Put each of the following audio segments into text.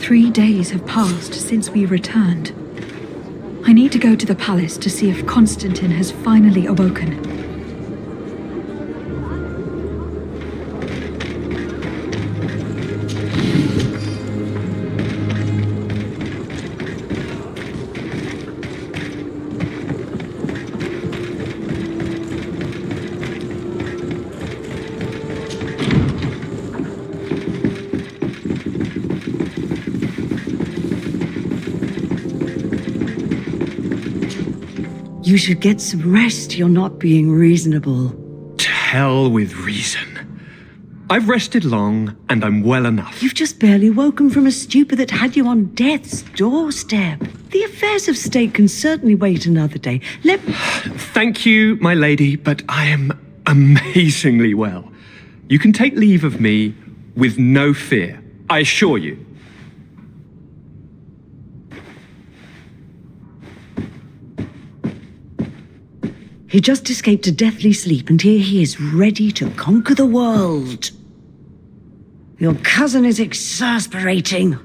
3 days have passed since we returned. I need to go to the palace to see if Constantin has finally awoken. You should get some rest. You're not being reasonable. To hell with reason. I've rested long, and I'm well enough. You've just barely woken from a stupor that had you on death's doorstep. The affairs of state can certainly wait another day. Thank you, my lady, but I am amazingly well. You can take leave of me with no fear, I assure you. He just escaped a deathly sleep, and here he is, ready to conquer the world. Your cousin is exasperating.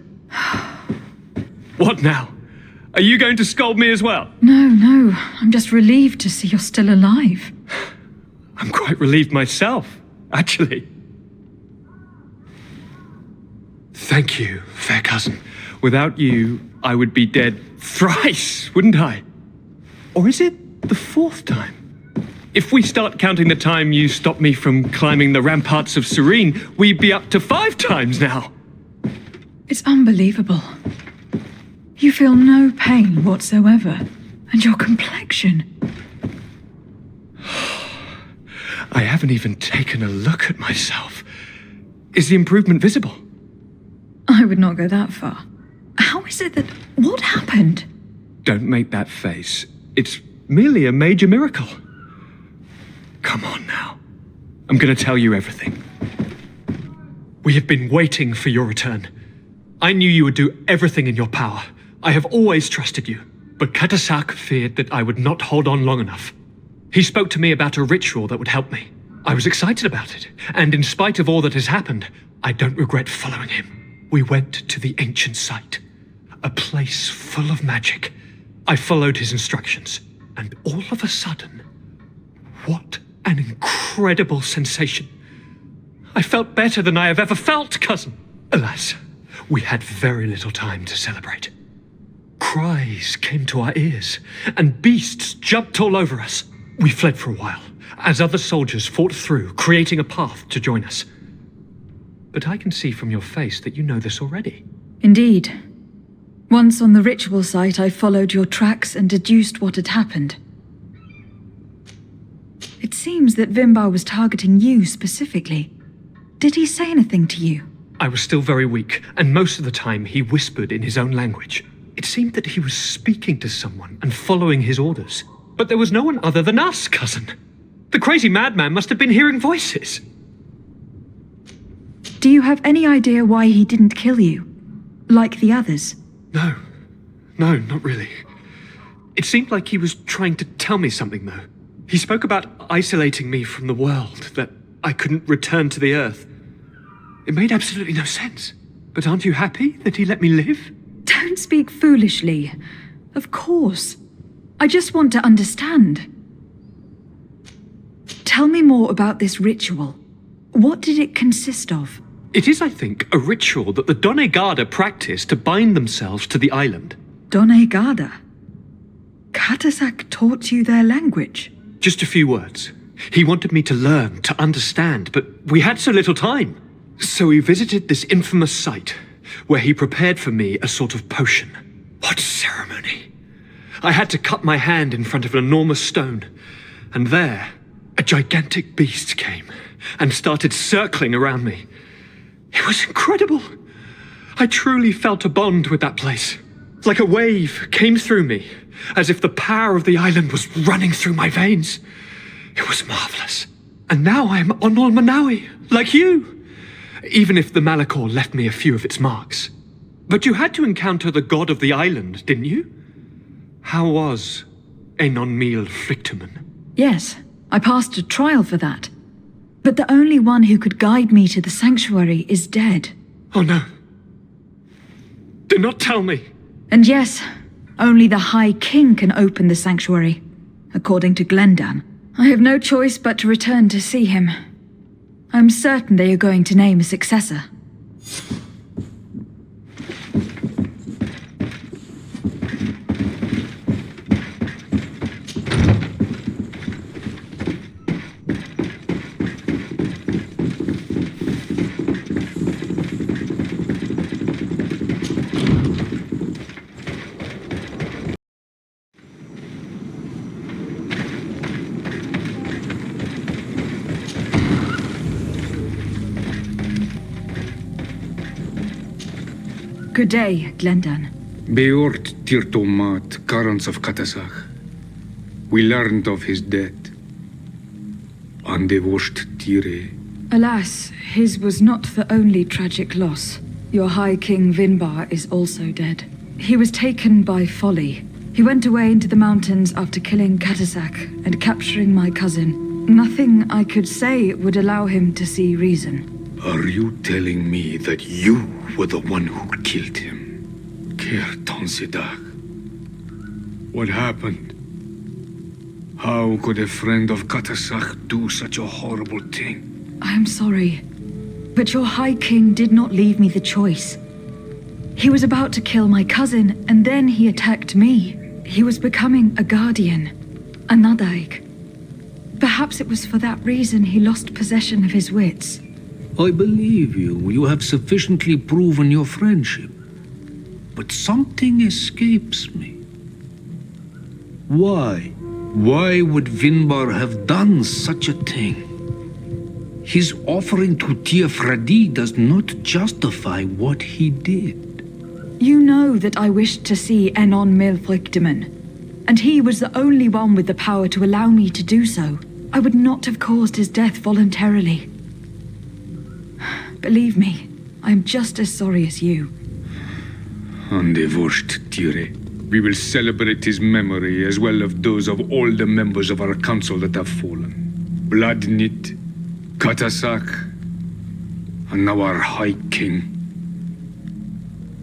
What now? Are you going to scold me as well? No, I'm just relieved to see you're still alive. I'm quite relieved myself, actually. Thank you, fair cousin. Without you, I would be dead thrice, wouldn't I? Or is it the 4th time? If we start counting the time you stopped me from climbing the ramparts of Serene, we'd be up to 5 times now. It's unbelievable. You feel no pain whatsoever, and your complexion. I haven't even taken a look at myself. Is the improvement visible? I would not go that far. How is it that... What happened? Don't make that face. It's merely a major miracle. Come on now. I'm going to tell you everything. We have been waiting for your return. I knew you would do everything in your power. I have always trusted you. But Katasak feared that I would not hold on long enough. He spoke to me about a ritual that would help me. I was excited about it, and in spite of all that has happened, I don't regret following him. We went to the ancient site, a place full of magic. I followed his instructions, and all of a sudden, what an incredible sensation. I felt better than I have ever felt, cousin. Alas, we had very little time to celebrate. Cries came to our ears, and beasts jumped all over us. We fled for a while, as other soldiers fought through, creating a path to join us. But I can see from your face that you know this already. Indeed. Once on the ritual site, I followed your tracks and deduced what had happened. It seems that Vimbar was targeting you specifically. Did he say anything to you? I was still very weak, and most of the time he whispered in his own language. It seemed that he was speaking to someone and following his orders. But there was no one other than us, cousin. The crazy madman must have been hearing voices. Do you have any idea why he didn't kill you? Like the others? No, not really. It seemed like he was trying to tell me something, though. He spoke about isolating me from the world, that I couldn't return to the Earth. It made absolutely no sense. But aren't you happy that he let me live? Don't speak foolishly. Of course. I just want to understand. Tell me more about this ritual. What did it consist of? It is, I think, a ritual that the Donegada practice to bind themselves to the island. Donegada? Katasak taught you their language? Just a few words. He wanted me to learn, to understand, but we had so little time. So we visited this infamous site, where he prepared for me a sort of potion. What ceremony! I had to cut my hand in front of an enormous stone, and there, a gigantic beast came and started circling around me. It was incredible. I truly felt a bond with that place. Like a wave came through me, as if the power of the island was running through my veins. It was marvelous. And now I am Onol Manawi, like you. Even if the Malachor left me a few of its marks. But you had to encounter the god of the island, didn't you? How was Enon Mil Frictumen? Yes, I passed a trial for that. But the only one who could guide me to the sanctuary is dead. Oh no. Do not tell me! And yes, only the High King can open the sanctuary, according to Glendan. I have no choice but to return to see him. I'm certain they are going to name a successor. Good day, Glendan. Beort Tirtomat, currents of Katasach. We learned of his death. Andevosht Tire. Alas, his was not the only tragic loss. Your High King Vinbar is also dead. He was taken by folly. He went away into the mountains after killing Katasak and capturing my cousin. Nothing I could say would allow him to see reason. Are you telling me that you were the one who killed him? Kerton Sidak. What happened? How could a friend of Katasak do such a horrible thing? I am sorry, but your High King did not leave me the choice. He was about to kill my cousin, and then he attacked me. He was becoming a guardian, a Nadaig. Perhaps it was for that reason he lost possession of his wits. I believe you. You have sufficiently proven your friendship. But something escapes me. Why? Why would Vinbar have done such a thing? His offering to Tiafradi does not justify what he did. You know that I wished to see Enon Milfrichteman, and he was the only one with the power to allow me to do so. I would not have caused his death voluntarily. Believe me, I am just as sorry as you. Andevosht Tire. We will celebrate his memory as well as those of all the members of our council that have fallen. Bladnit, Katasak, and now our High King.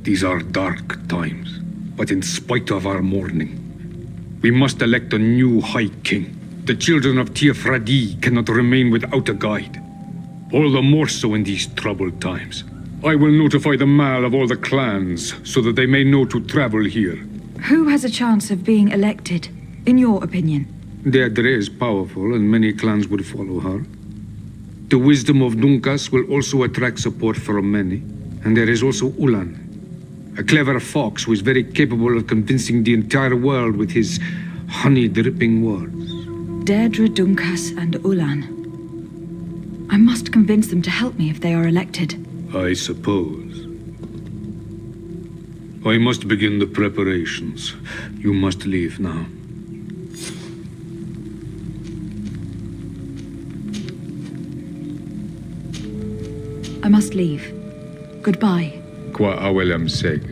These are dark times, but in spite of our mourning, we must elect a new High King. The children of Tiafradi cannot remain without a guide. All the more so in these troubled times. I will notify the Mal of all the clans so that they may know to travel here. Who has a chance of being elected, in your opinion? Deirdre is powerful and many clans would follow her. The wisdom of Dunkas will also attract support from many. And there is also Ulan, a clever fox who is very capable of convincing the entire world with his honey-dripping words. Deirdre, Dunkas, and Ulan. I must convince them to help me if they are elected. I suppose. I must begin the preparations. You must leave now. I must leave. Goodbye. Qua awelam seg.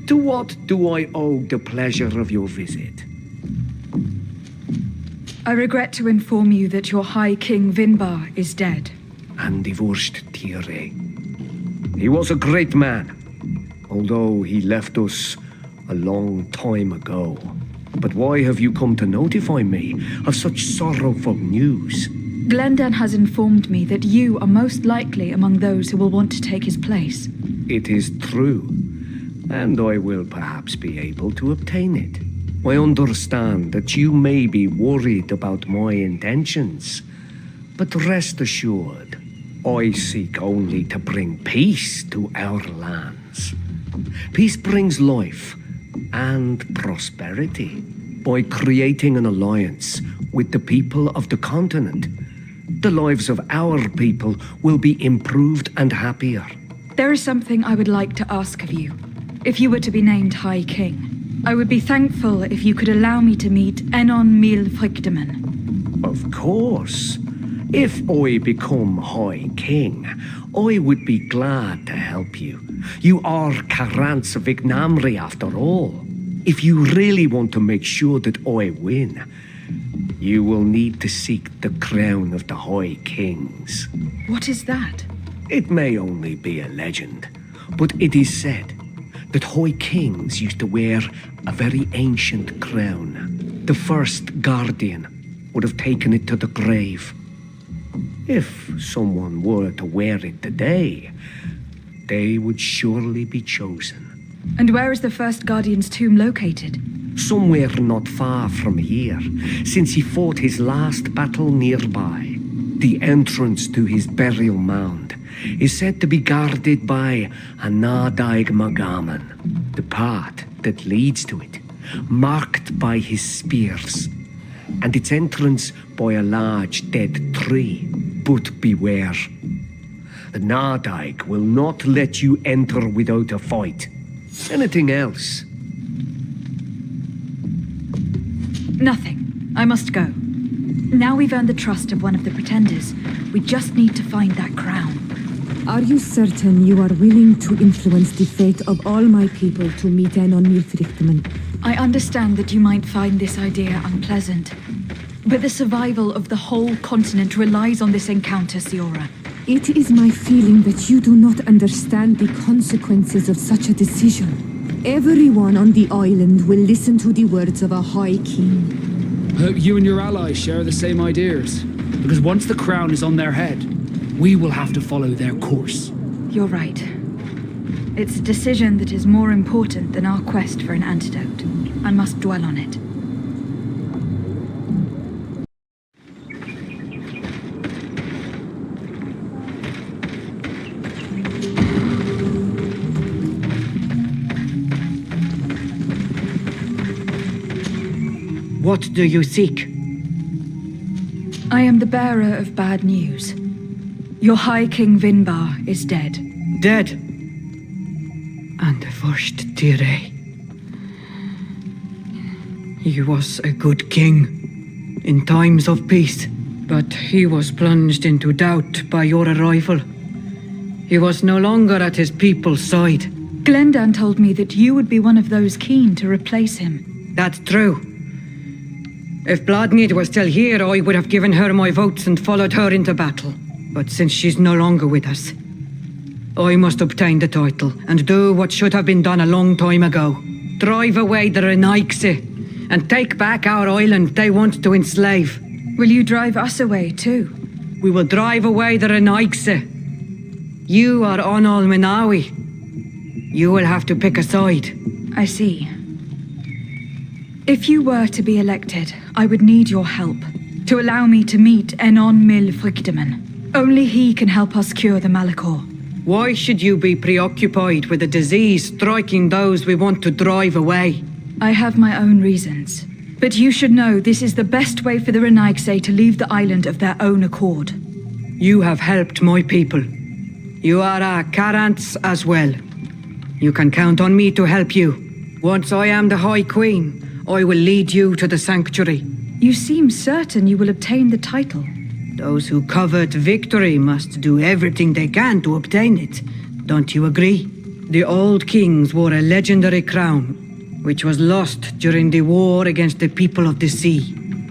To what do I owe the pleasure of your visit? I regret to inform you that your High King Vinbar is dead. Andevosht Tire. He was a great man, although he left us a long time ago. But why have you come to notify me of such sorrowful news? Glendan has informed me that you are most likely among those who will want to take his place. It is true, and I will perhaps be able to obtain it. I understand that you may be worried about my intentions, but rest assured, I seek only to bring peace to our lands. Peace brings life and prosperity. By creating an alliance with the people of the continent, the lives of our people will be improved and happier. There is something I would like to ask of you. If you were to be named High King, I would be thankful if you could allow me to meet Enon Mil Frichtemann. Of course. If I become High King, I would be glad to help you. You are Karants of Ignamri after all. If you really want to make sure that I win, you will need to seek the crown of the High Kings. What is that? It may only be a legend, but it is said that High Kings used to wear a very ancient crown. The first guardian would have taken it to the grave. If someone were to wear it today, they would surely be chosen. And where is the first Guardian's tomb located? Somewhere not far from here, since he fought his last battle nearby. The entrance to his burial mound is said to be guarded by a Nadaig Magaman, the path that leads to it, marked by his spears, and its entrance by a large dead tree. But beware. The Nadaig will not let you enter without a fight. Anything else? Nothing. I must go. Now we've earned the trust of one of the pretenders. We just need to find that crown. Are you certain you are willing to influence the fate of all my people to meet Enon Milfrichtman? I understand that you might find this idea unpleasant, but the survival of the whole continent relies on this encounter, Siora. It is my feeling that you do not understand the consequences of such a decision. Everyone on the island will listen to the words of a High King. Hope you and your allies share the same ideas. Because once the crown is on their head, we will have to follow their course. You're right. It's a decision that is more important than our quest for an antidote. I must dwell on it. What do you seek? I am the bearer of bad news. Your High King Vinbar is dead. Dead. And the first Tire. He was a good king in times of peace, but he was plunged into doubt by your arrival. He was no longer at his people's side. Glendan told me that you would be one of those keen to replace him. That's true. If Bladnid was still here, I would have given her my votes and followed her into battle. But since she's no longer with us, I must obtain the title and do what should have been done a long time ago. Drive away the Renaigse and take back our island they want to enslave. Will you drive us away too? We will drive away the Renaigse. You are Onal Menawi. You will have to pick a side. I see. If you were to be elected, I would need your help to allow me to meet Enon Mil Frichtemann. Only he can help us cure the Malachor. Why should you be preoccupied with a disease striking those we want to drive away? I have my own reasons. But you should know this is the best way for the Renaigse to leave the island of their own accord. You have helped my people. You are our Karants as well. You can count on me to help you. Once I am the High Queen, I will lead you to the sanctuary. You seem certain you will obtain the title. Those who covet victory must do everything they can to obtain it. Don't you agree? The old kings wore a legendary crown, which was lost during the war against the people of the sea.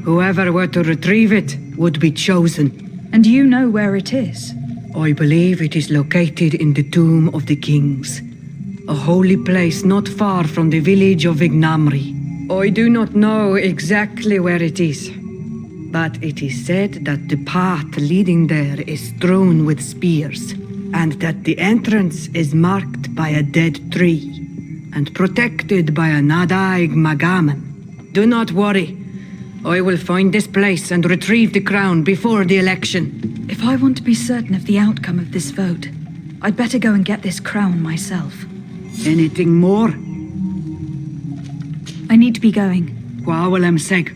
Whoever were to retrieve it would be chosen. And you know where it is? I believe it is located in the Tomb of the Kings, a holy place not far from the village of Ignamri. I do not know exactly where it is, but it is said that the path leading there is strewn with spears, and that the entrance is marked by a dead tree, and protected by a Nadaig Magaman. Do not worry. I will find this place and retrieve the crown before the election. If I want to be certain of the outcome of this vote, I'd better go and get this crown myself. Anything more? I need to be going. Quawalem seg.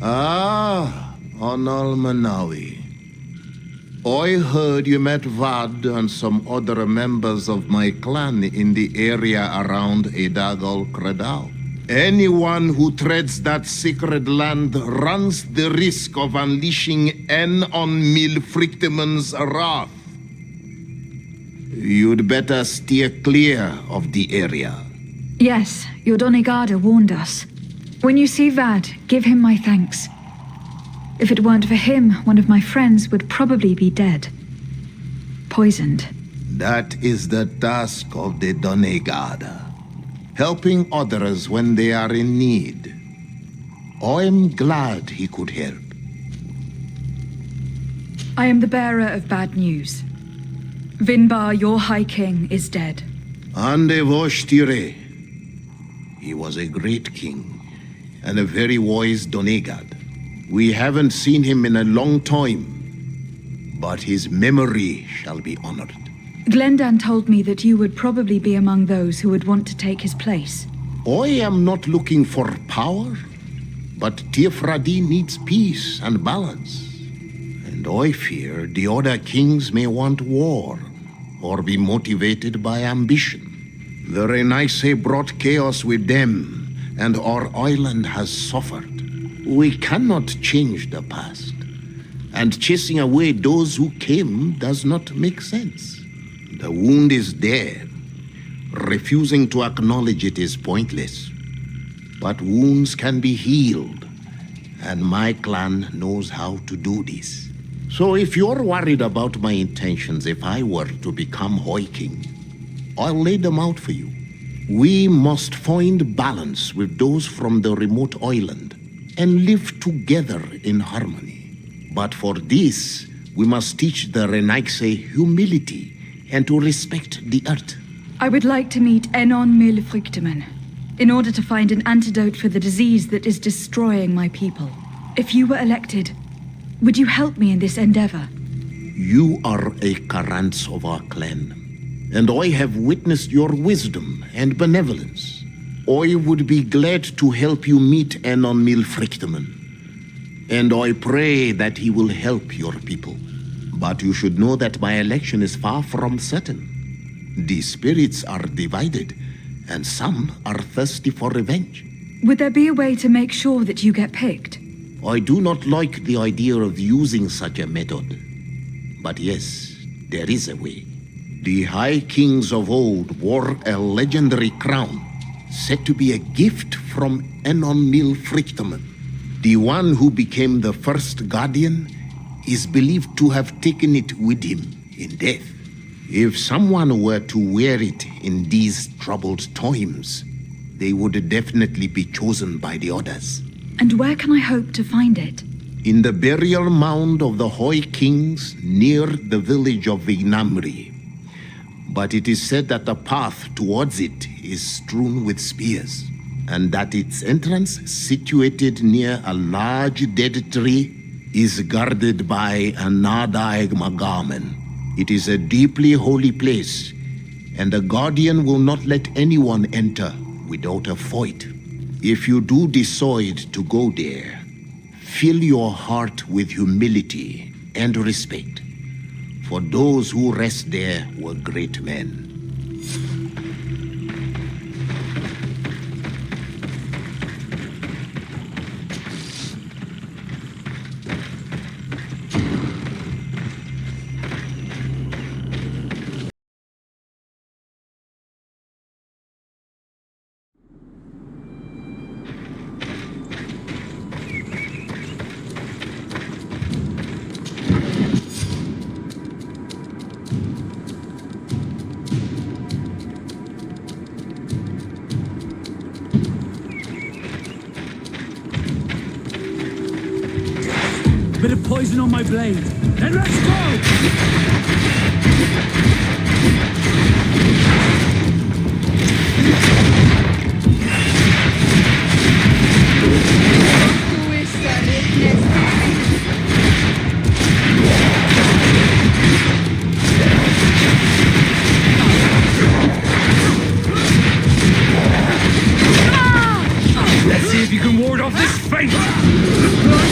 Ah, Onal Manawi. I heard you met Vad and some other members of my clan in the area around Edagal Credal. Anyone who treads that sacred land runs the risk of unleashing En on Mil Frichteman's wrath. You'd better steer clear of the area. Yes, your Donegada warned us. When you see Vad, give him my thanks. If it weren't for him, one of my friends would probably be dead. Poisoned. That is the task of the Donegada. Helping others when they are in need. I'm glad he could help. I am the bearer of bad news. Vinbar, your High King, is dead. Ande Voshtire. He was a great king, and a very wise Donegad. We haven't seen him in a long time, but his memory shall be honored. Glendan told me that you would probably be among those who would want to take his place. I am not looking for power, but Tiefradi needs peace and balance. And I fear the other kings may want war, or be motivated by ambition. The Renaisse brought chaos with them, and our island has suffered. We cannot change the past, and chasing away those who came does not make sense. The wound is there. Refusing to acknowledge it is pointless. But wounds can be healed, and my clan knows how to do this. So if you're worried about my intentions if I were to become High King, I'll lay them out for you. We must find balance with those from the remote island and live together in harmony. But for this, we must teach the Renaisse humility and to respect the earth. I would like to meet Enon Mil Frichteman in order to find an antidote for the disease that is destroying my people. If you were elected, would you help me in this endeavor? You are a Karants of our clan, and I have witnessed your wisdom and benevolence. I would be glad to help you meet Enon Mil Frichteman, and I pray that he will help your people. But you should know that my election is far from certain. The spirits are divided, and some are thirsty for revenge. Would there be a way to make sure that you get picked? I do not like the idea of using such a method. But yes, there is a way. The High Kings of old wore a legendary crown, said to be a gift from Enon Mil Frichteman. The one who became the first guardian is believed to have taken it with him in death. If someone were to wear it in these troubled times, they would definitely be chosen by the others. And where can I hope to find it? In the burial mound of the High Kings near the village of Vignamri. But it is said that the path towards it is strewn with spears, and that its entrance, situated near a large dead tree, is guarded by a Nadaig Magamen. It is a deeply holy place, and the Guardian will not let anyone enter without a fight. If you do decide to go there, fill your heart with humility and respect, for those who rest there were great men. Bit of poison on my blade. Then let's go! Let's see if you can ward off this fate!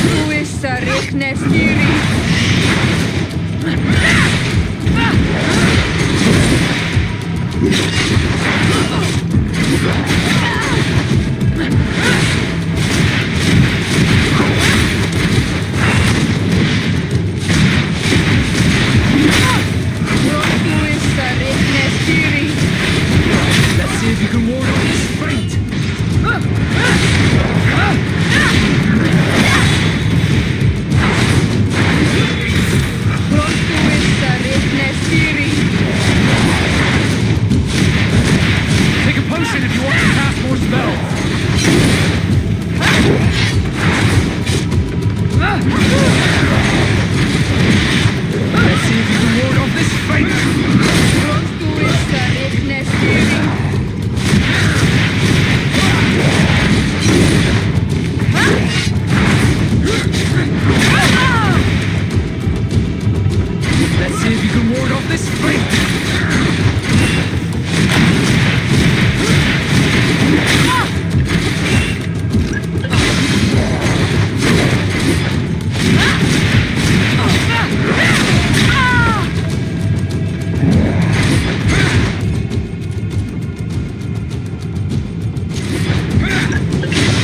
Let's see if you can ward off this fate!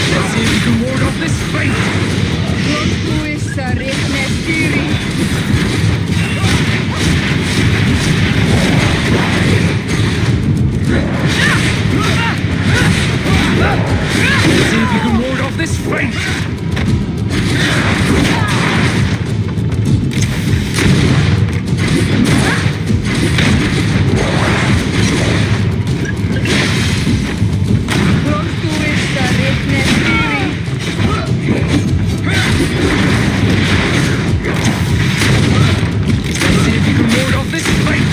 Let's see if you can ward off this fate! Let's see if you can ward off this fate! Let's see if you can ward off this fate!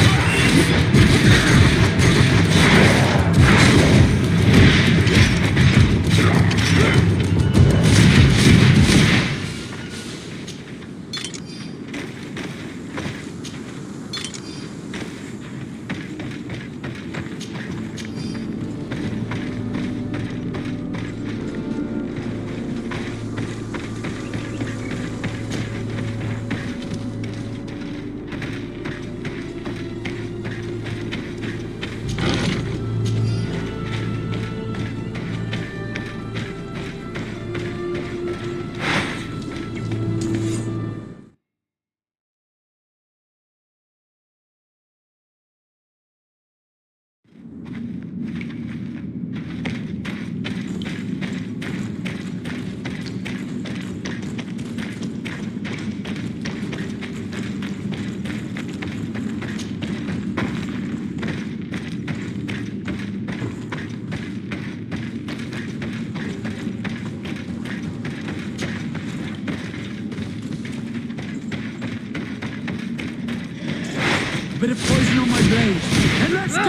Bit of poison on my blade. And let's go!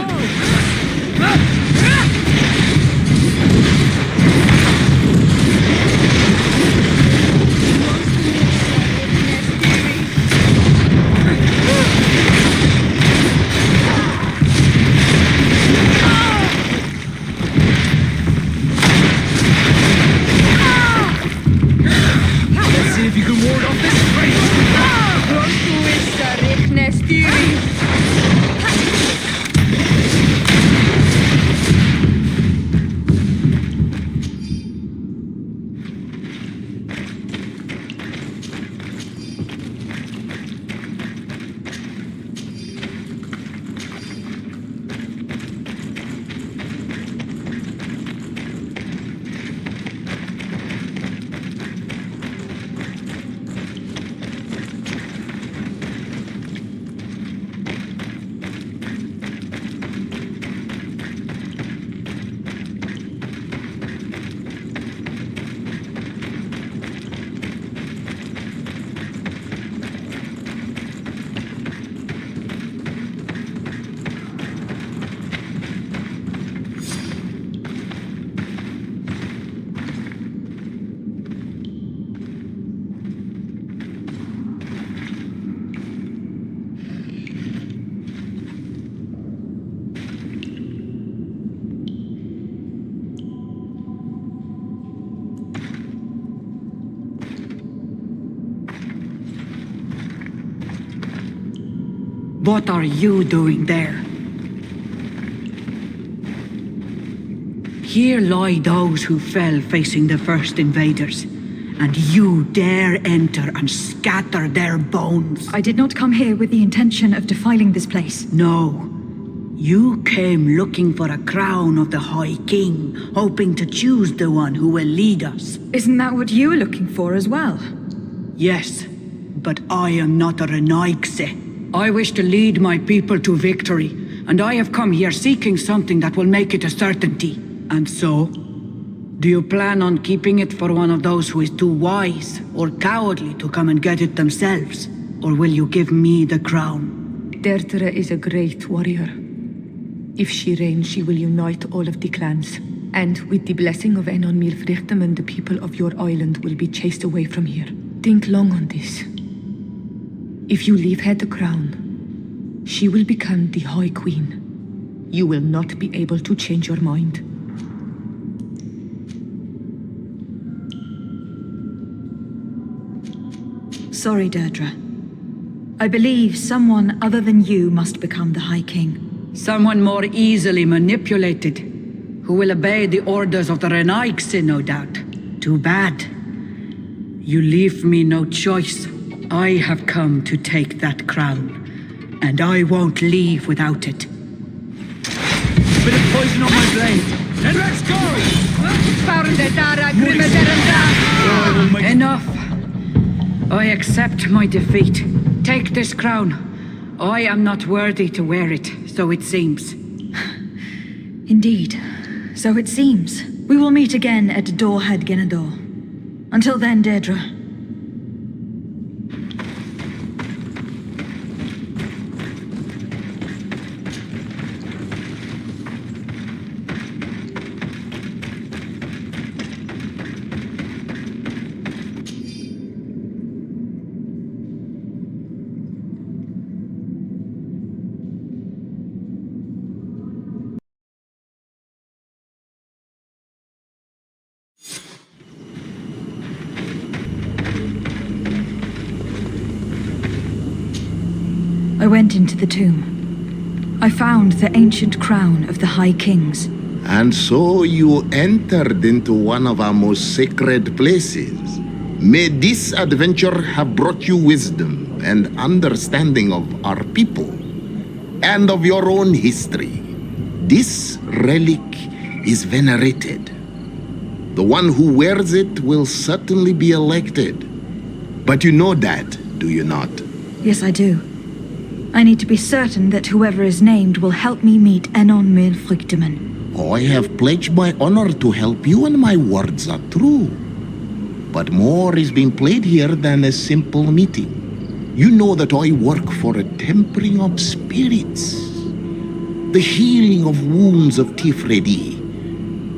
Let's see if you can ward off this What are you doing there? Here lie those who fell facing the first invaders, and you dare enter and scatter their bones. I did not come here with the intention of defiling this place. No. You came looking for a crown of the High King, hoping to choose the one who will lead us. Isn't that what you were looking for as well? Yes, but I am not a Renaigse. I wish to lead my people to victory, and I have come here seeking something that will make it a certainty. And so, do you plan on keeping it for one of those who is too wise or cowardly to come and get it themselves? Or will you give me the crown? Dertere is a great warrior. If she reigns, she will unite all of the clans. And with the blessing of Enon Milfrichtem, the people of your island will be chased away from here. Think long on this. If you leave her the crown, She will become the High Queen. You will not be able to change your mind. Sorry, Deirdre. I believe someone other than you must become the High King. Someone more easily manipulated, who will obey the orders of the Renaigse, no doubt. Too bad. You leave me no choice. I have come to take that crown, and I won't leave without it. Bit of poison on my blade. Then let's go! Enough. I accept my defeat. Take this crown. I am not worthy to wear it, so it seems. Indeed. So it seems. We will meet again at Dorhead Genador. Until then, Deirdre. I went into the tomb. I found the ancient crown of the High Kings. And so you entered into one of our most sacred places. May this adventure have brought you wisdom and understanding of our people and of your own history. This relic is venerated. The one who wears it will certainly be elected. But you know that, do you not? Yes, I do. I need to be certain that whoever is named will help me meet Enon Milfrichtemann. I have pledged my honor to help you, and my words are true. But more is being played here than a simple meeting. You know that I work for a tempering of spirits, the healing of wounds of Tifredi,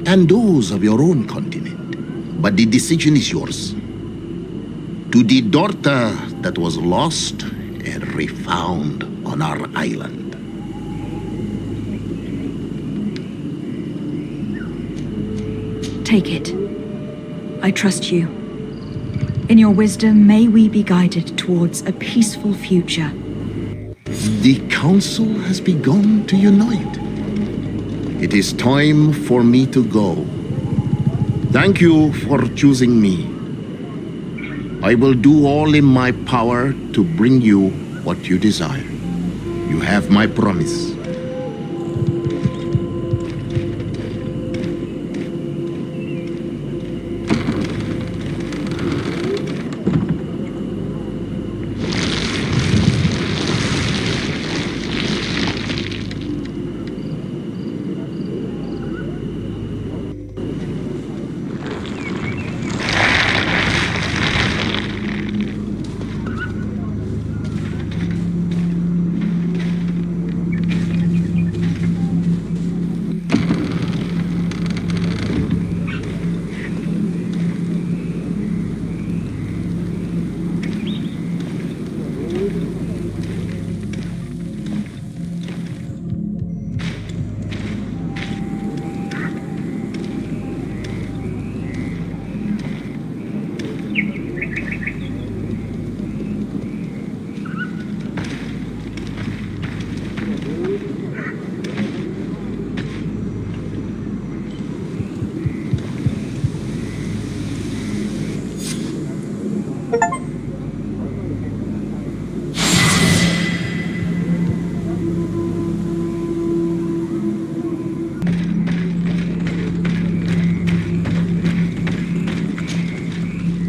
and those of your own continent. But the decision is yours. To the daughter that was lost and refound on our island. Take it. I trust you. In your wisdom, may we be guided towards a peaceful future. The council has begun to unite. It is time for me to go. Thank you for choosing me. I will do all in my power to bring you what you desire. You have my promise.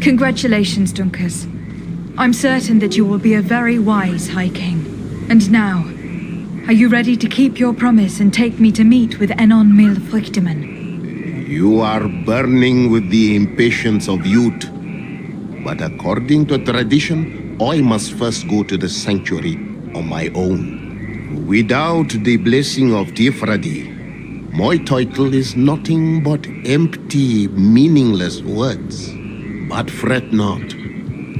Congratulations, Dunkas. I'm certain that you will be a very wise High King. And now, are you ready to keep your promise and take me to meet with Enon Milfrichtemann? You are burning with the impatience of youth. But according to tradition, I must first go to the sanctuary on my own. Without the blessing of Tifradi, my title is nothing but empty, meaningless words. But fret not.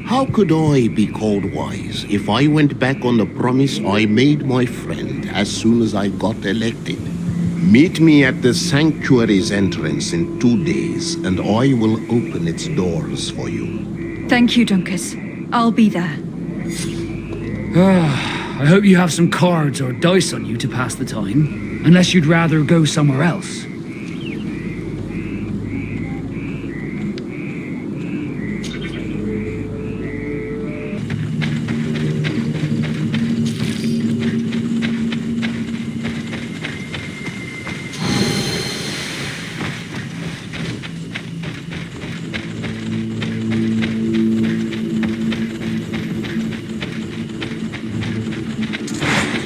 How could I be called wise if I went back on the promise I made my friend as soon as I got elected? Meet me at the sanctuary's entrance in 2 days, and I will open its doors for you. Thank you, Dunkus. I'll be there. I hope you have some cards or dice on you to pass the time, unless you'd rather go somewhere else.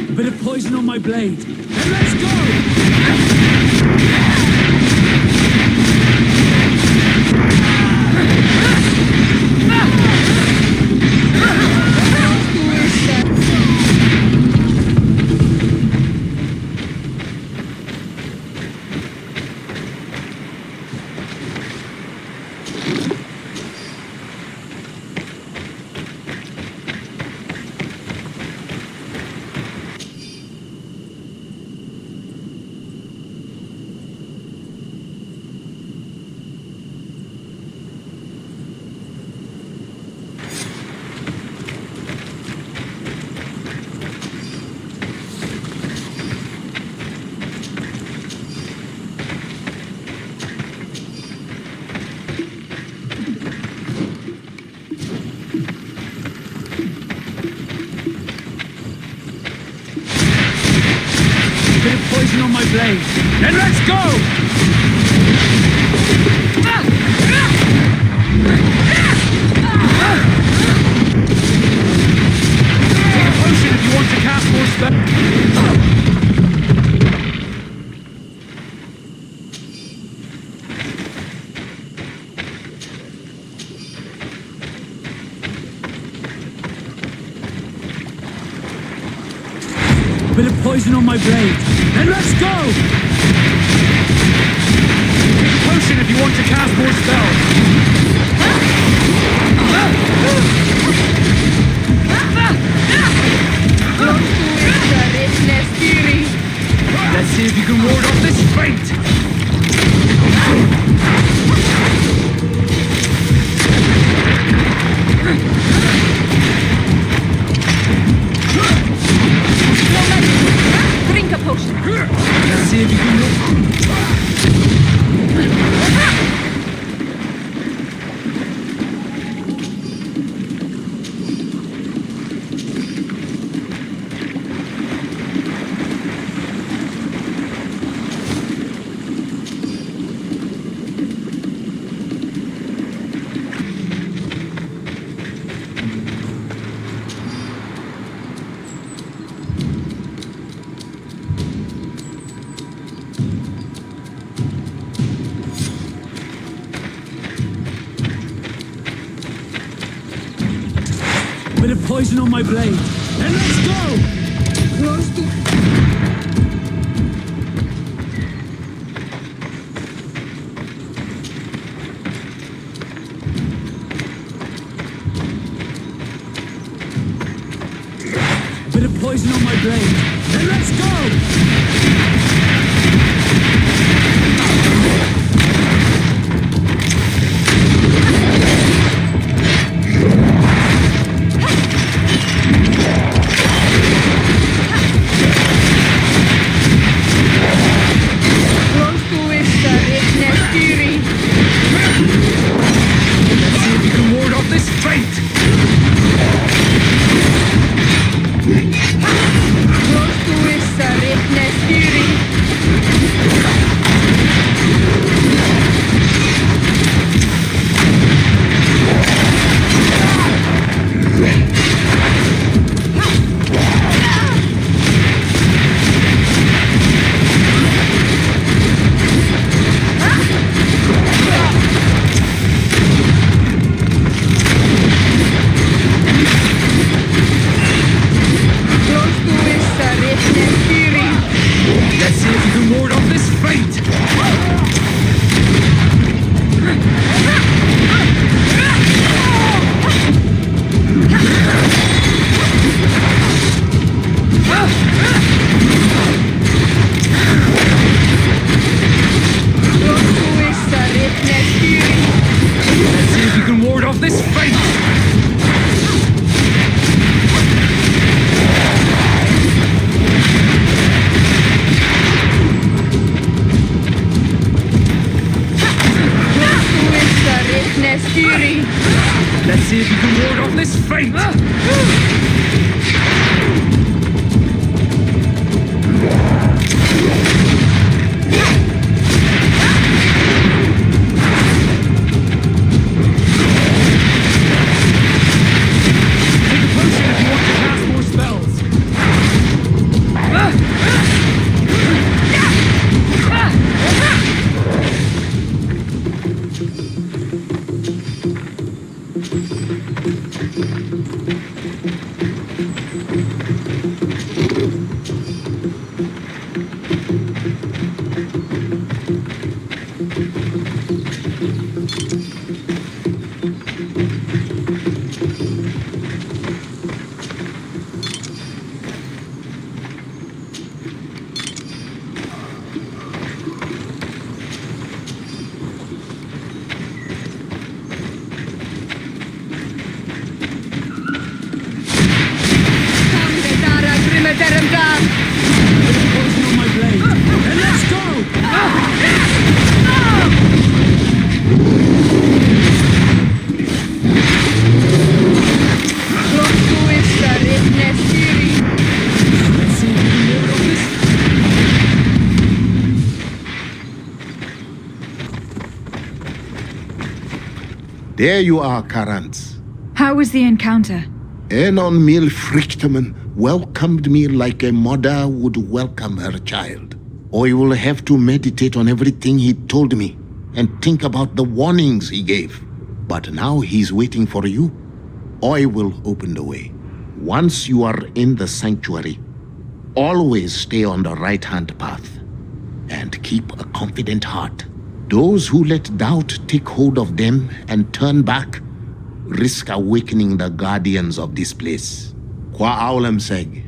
A bit of poison on my blade. Then let's go! Bit of poison on my blade. Then let's go! Take a potion if you want to cast more spells. Bit of poison on my blade. Then let's go! Take a potion if you want to cast more spells. Let's see if you can ward off this fate. Drink a potion. Let's see if you can bit of poison on my blade. Then let's go! Bit of poison on my blade. Then let's go! Let's see if you can ward off this fate! Close to issa, Poison on my blade. And let's go! Let's see if we can get on this. There you are, Karants. How was the encounter? Enon Mil Frichtman welcomed me like a mother would welcome her child. I will have to meditate on everything he told me and think about the warnings he gave. But now he's waiting for you. I will open the way. Once you are in the sanctuary, always stay on the right-hand path and keep a confident heart. Those who let doubt take hold of them and turn back risk awakening the guardians of this place. Qua aulem seg.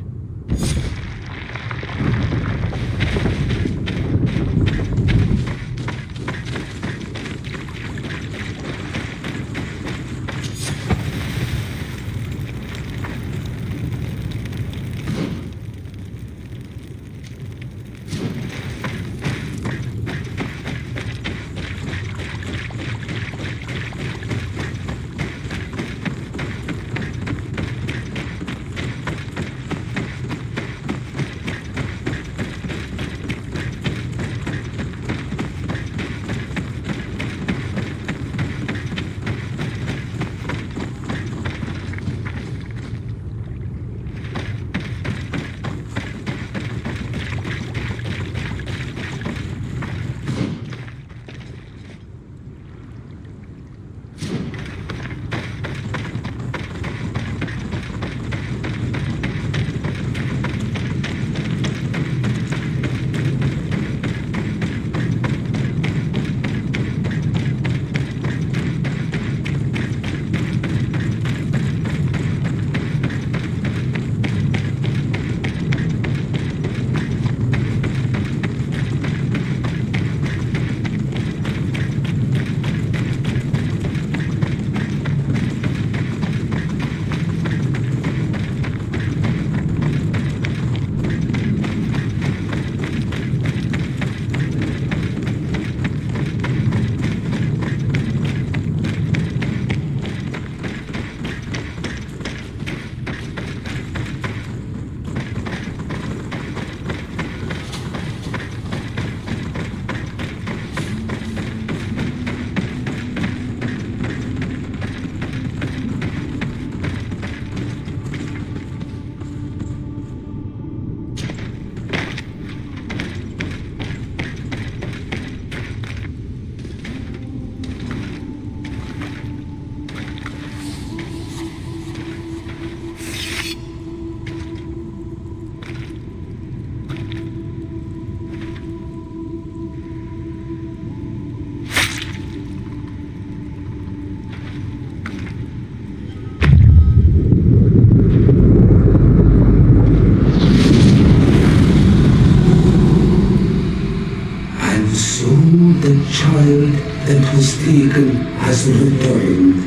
child that was taken has returned,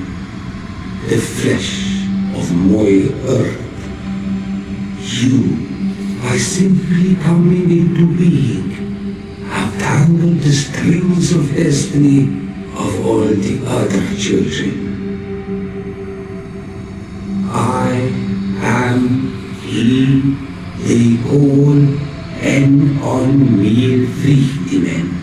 the flesh of my earth. You, by simply coming into being, have tangled the strings of destiny of all the other children. I am he they call en Friedman.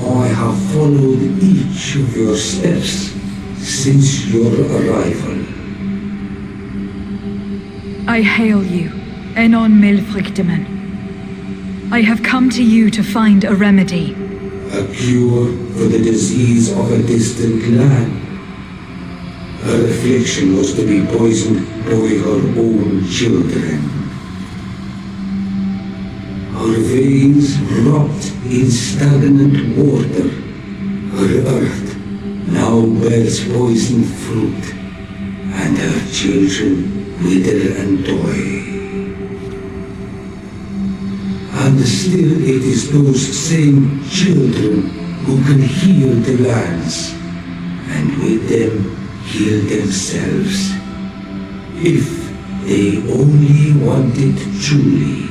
I have followed each of your steps since your arrival. I hail you, Enon Milfrichteman. I have come to you to find a remedy. A cure for the disease of a distant land. Her affliction was to be poisoned by her own children. Her veins rot in stagnant water. Her earth now bears poisoned fruit, and her children wither and die. And still it is those same children who can heal the lands, and with them heal themselves, if they only want it truly.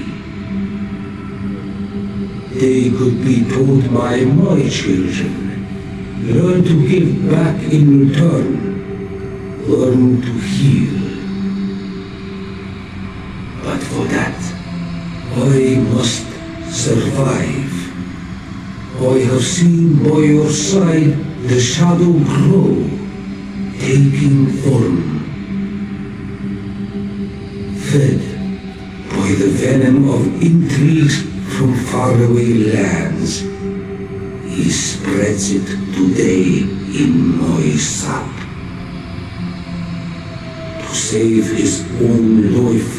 They could be taught by my children, learn to give back in return, learn to heal. But for that, I must survive. I have seen by your side the shadow grow, taking form. Fed by the venom of intrigues from faraway lands, he spreads it today in my sap. To save his own life,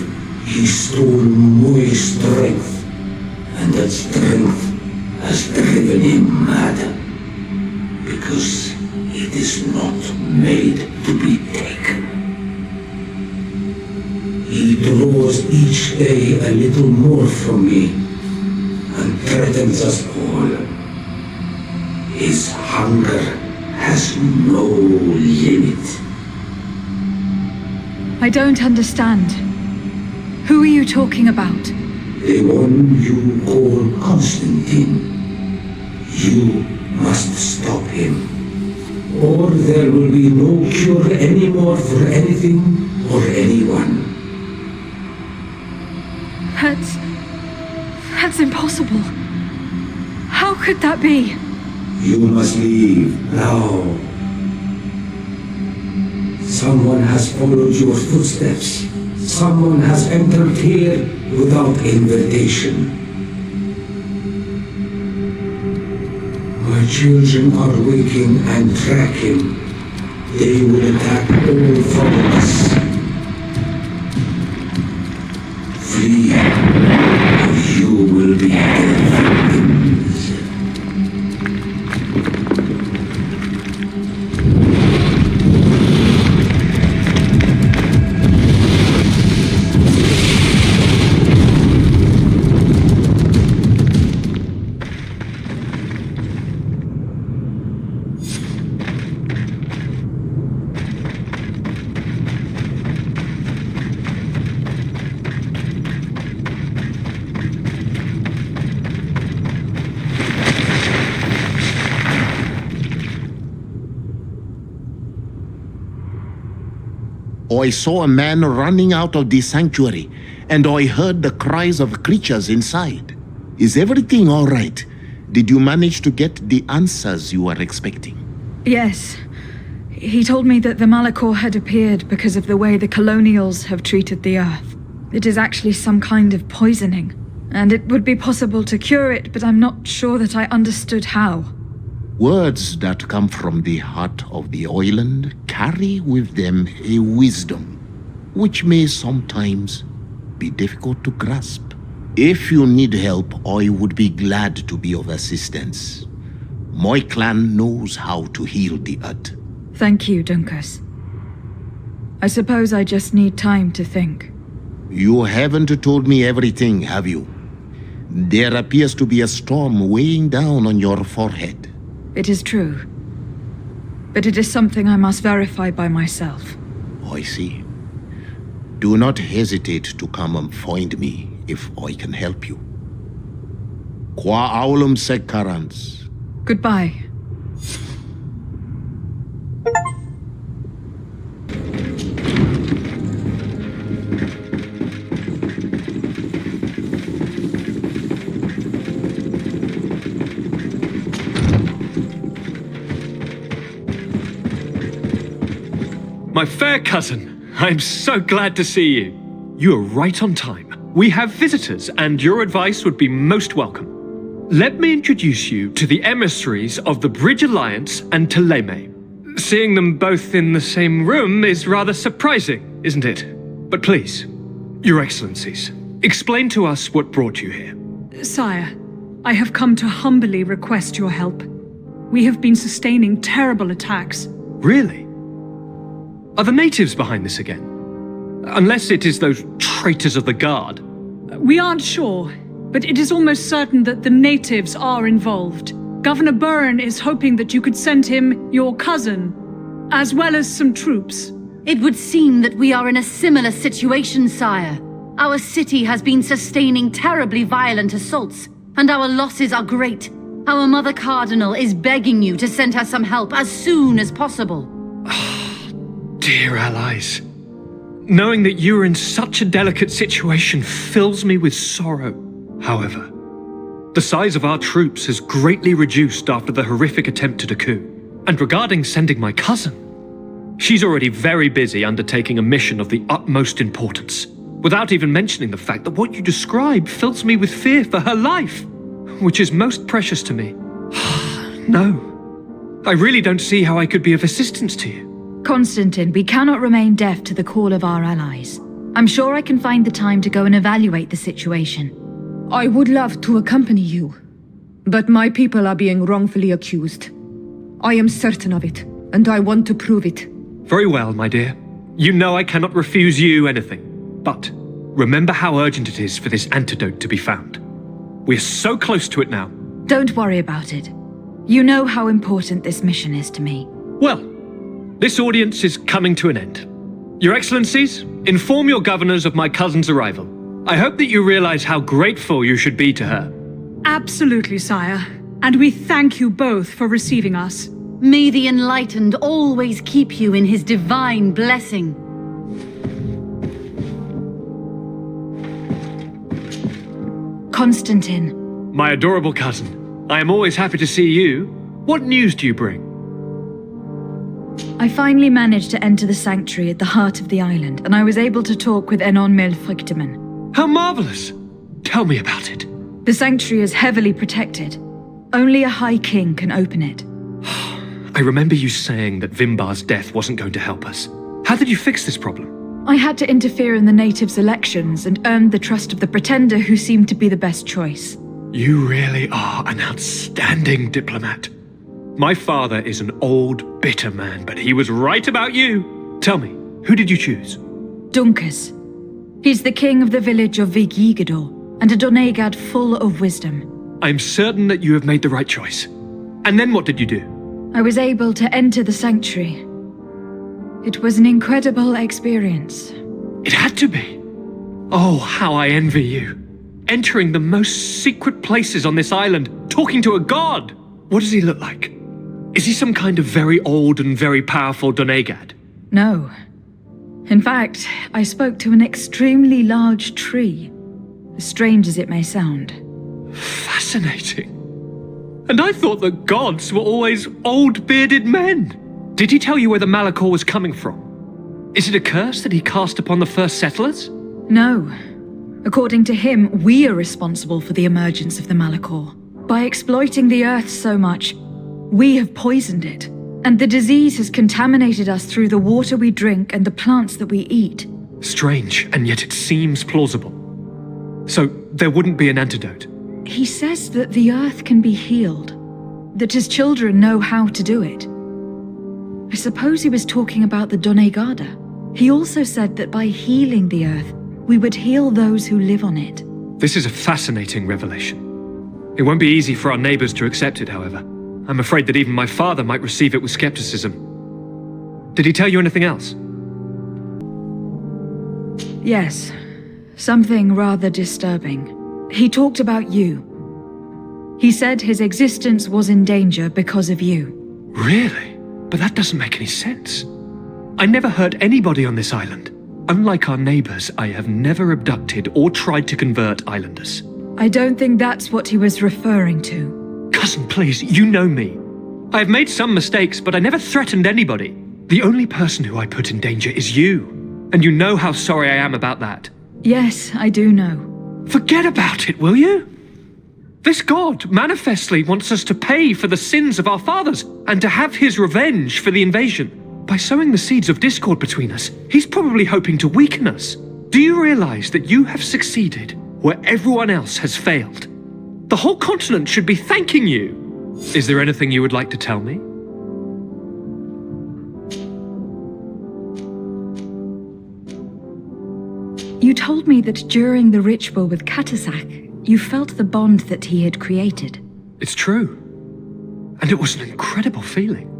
he stole my strength, and that strength has driven him mad, because it is not made to be taken. He draws each day a little more from me, and threatens us all. His hunger has no limit. I don't understand. Who are you talking about? The one you call Constantin. You must stop him, or there will be no cure anymore for anything or anyone. That's impossible. How could that be? You must leave now. Someone has followed your footsteps. Someone has entered here without invitation. My children are waking and tracking. They will attack all followers. Flee, or you will be dead. I saw a man running out of the sanctuary, and I heard the cries of creatures inside. Is everything all right? Did you manage to get the answers you were expecting? Yes. He told me that the Malachor had appeared because of the way the colonials have treated the Earth. It is actually some kind of poisoning, and it would be possible to cure it, but I'm not sure that I understood how. Words that come from the heart of the island carry with them a wisdom, which may sometimes be difficult to grasp. If you need help, I would be glad to be of assistance. My clan knows how to heal the earth. Thank you, Dunkus. I suppose I just need time to think. You haven't told me everything, have you? There appears to be a storm weighing down on your forehead. It is true. But it is something I must verify by myself. I see. Do not hesitate to come and find me if I can help you. Qua aulum secarans. Goodbye. My fair cousin, I'm so glad to see you. You are right on time. We have visitors, and your advice would be most welcome. Let me introduce you to the emissaries of the Bridge Alliance and Teleme. Seeing them both in the same room is rather surprising, isn't it? But please, Your Excellencies, explain to us what brought you here. Sire, I have come to humbly request your help. We have been sustaining terrible attacks. Really? Are the natives behind this again? Unless it is those traitors of the Guard. We aren't sure, but it is almost certain that the natives are involved. Governor Byrne is hoping that you could send him your cousin, as well as some troops. It would seem that we are in a similar situation, sire. Our city has been sustaining terribly violent assaults, and our losses are great. Our Mother Cardinal is begging you to send her some help as soon as possible. Dear allies, knowing that you are in such a delicate situation fills me with sorrow. However, the size of our troops has greatly reduced after the horrific attempt at a coup. And regarding sending my cousin, she's already very busy undertaking a mission of the utmost importance, without even mentioning the fact that what you describe fills me with fear for her life, which is most precious to me. No, I really don't see how I could be of assistance to you. Constantin, we cannot remain deaf to the call of our allies. I'm sure I can find the time to go and evaluate the situation. I would love to accompany you, but my people are being wrongfully accused. I am certain of it, and I want to prove it. Very well, my dear. You know I cannot refuse you anything. But remember how urgent it is for this antidote to be found. We're so close to it now. Don't worry about it. You know how important this mission is to me. Well, this audience is coming to an end. Your Excellencies, inform your governors of my cousin's arrival. I hope that you realize how grateful you should be to her. Absolutely, sire. And we thank you both for receiving us. May the Enlightened always keep you in his divine blessing. Constantin. My adorable cousin, I am always happy to see you. What news do you bring? I finally managed to enter the sanctuary at the heart of the island, and I was able to talk with Enon Melfrichtemann. How marvelous! Tell me about it. The sanctuary is heavily protected. Only a High King can open it. I remember you saying that Vimbar's death wasn't going to help us. How did you fix this problem? I had to interfere in the natives' elections and earned the trust of the Pretender, who seemed to be the best choice. You really are an outstanding diplomat. My father is an old, bitter man, but he was right about you. Tell me, who did you choose? Dunkus. He's the king of the village of Vigigador, and a Donegad full of wisdom. I'm certain that you have made the right choice. And then what did you do? I was able to enter the sanctuary. It was an incredible experience. It had to be. Oh, how I envy you. Entering the most secret places on this island, talking to a god. What does he look like? Is he some kind of very old and very powerful Donegad? No. In fact, I spoke to an extremely large tree, as strange as it may sound. Fascinating. And I thought that gods were always old, bearded men. Did he tell you where the Malachor was coming from? Is it a curse that he cast upon the first settlers? No. According to him, we are responsible for the emergence of the Malachor. By exploiting the earth so much, we have poisoned it. And the disease has contaminated us through the water we drink and the plants that we eat. Strange, and yet it seems plausible. So, there wouldn't be an antidote? He says that the earth can be healed. That his children know how to do it. I suppose he was talking about the Donegada. He also said that by healing the earth, we would heal those who live on it. This is a fascinating revelation. It won't be easy for our neighbors to accept it, however. I'm afraid that even my father might receive it with skepticism. Did he tell you anything else? Yes. Something rather disturbing. He talked about you. He said his existence was in danger because of you. Really? But that doesn't make any sense. I never hurt anybody on this island. Unlike our neighbors, I have never abducted or tried to convert islanders. I don't think that's what he was referring to. Cousin, please, you know me. I have made some mistakes, but I never threatened anybody. The only person who I put in danger is you. And you know how sorry I am about that. Yes, I do know. Forget about it, will you? This god manifestly wants us to pay for the sins of our fathers and to have his revenge for the invasion. By sowing the seeds of discord between us, he's probably hoping to weaken us. Do you realize that you have succeeded where everyone else has failed? The whole continent should be thanking you. Is there anything you would like to tell me? You told me that during the ritual with Katasak, you felt the bond that he had created. It's true. And it was an incredible feeling.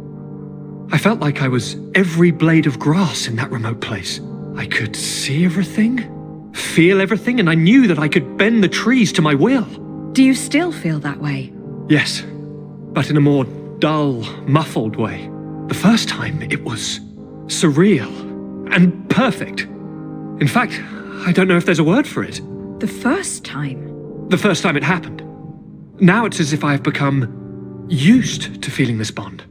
I felt like I was every blade of grass in that remote place. I could see everything, feel everything, and I knew that I could bend the trees to my will. Do you still feel that way? Yes, but in a more dull, muffled way. The first time, it was surreal and perfect. In fact, I don't know if there's a word for it. The first time? The first time it happened. Now it's as if I have become used to feeling this bond.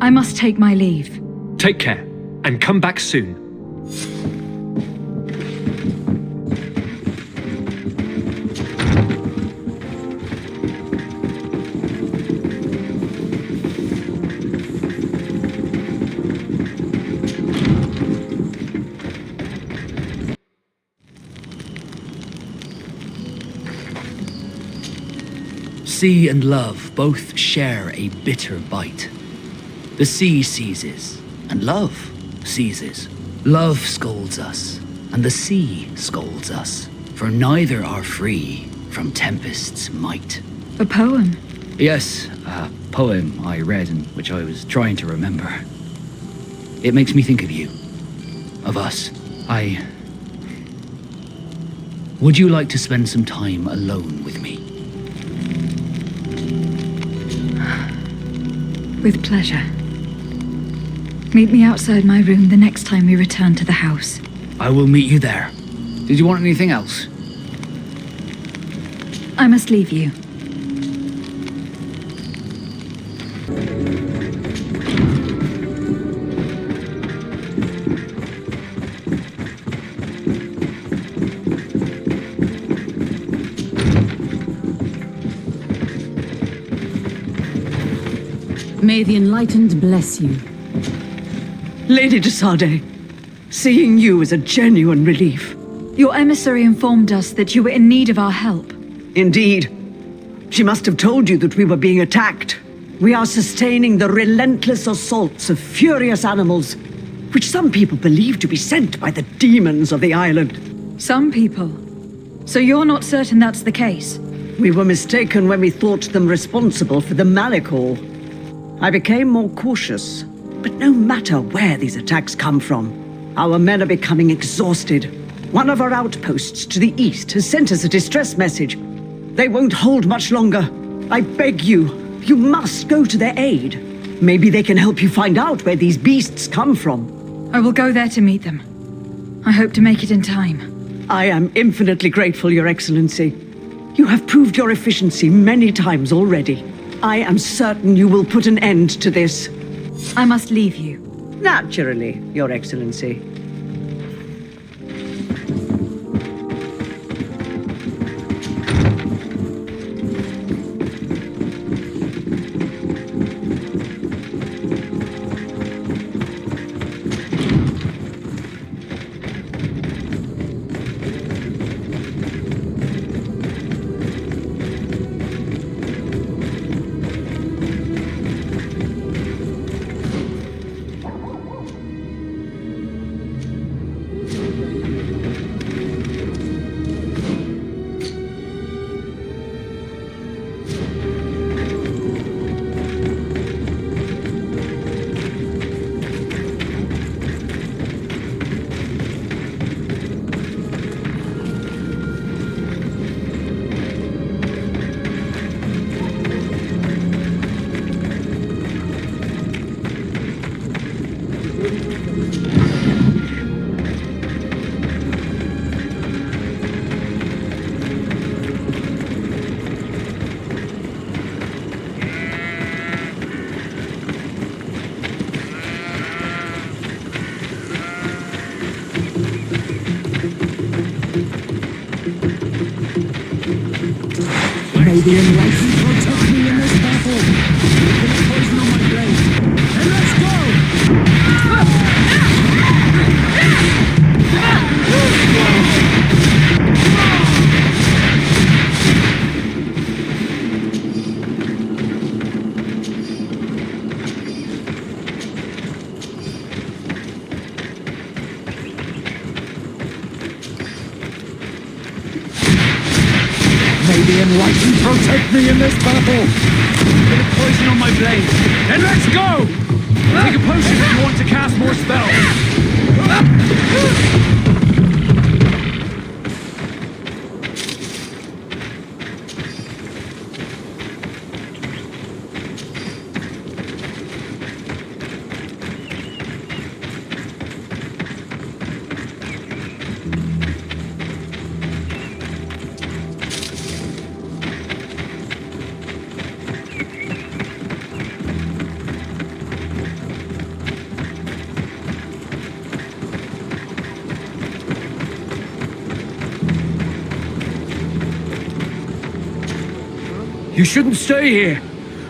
I must take my leave. Take care, and come back soon. Sea and love both share a bitter bite. The sea seizes, and love seizes. Love scolds us, and the sea scolds us, for neither are free from tempest's might. A poem? Yes, a poem I read and which I was trying to remember. It makes me think of you, of us. Would you like to spend some time alone with me? With pleasure. Meet me outside my room the next time we return to the house. I will meet you there. Did you want anything else? I must leave you. May the Enlightened bless you. Lady de Sade, seeing you is a genuine relief. Your emissary informed us that you were in need of our help. Indeed. She must have told you that we were being attacked. We are sustaining the relentless assaults of furious animals, which some people believe to be sent by the demons of the island. Some people? So you're not certain that's the case? We were mistaken when we thought them responsible for the Malicor. I became more cautious, but no matter where these attacks come from, our men are becoming exhausted. One of our outposts to the east has sent us a distress message. They won't hold much longer. I beg you, you must go to their aid. Maybe they can help you find out where these beasts come from. I will go there to meet them. I hope to make it in time. I am infinitely grateful, Your Excellency. You have proved your efficiency many times already. I am certain you will put an end to this. I must leave you. Naturally, Your Excellency. May the enlightened protect me in this battle. Put a poison on my blade. And let's go! May the enlightened protect me in this battle! Bit of poison on my blade. Then let's go! Take a potion if you want to cast more spells. You shouldn't stay here.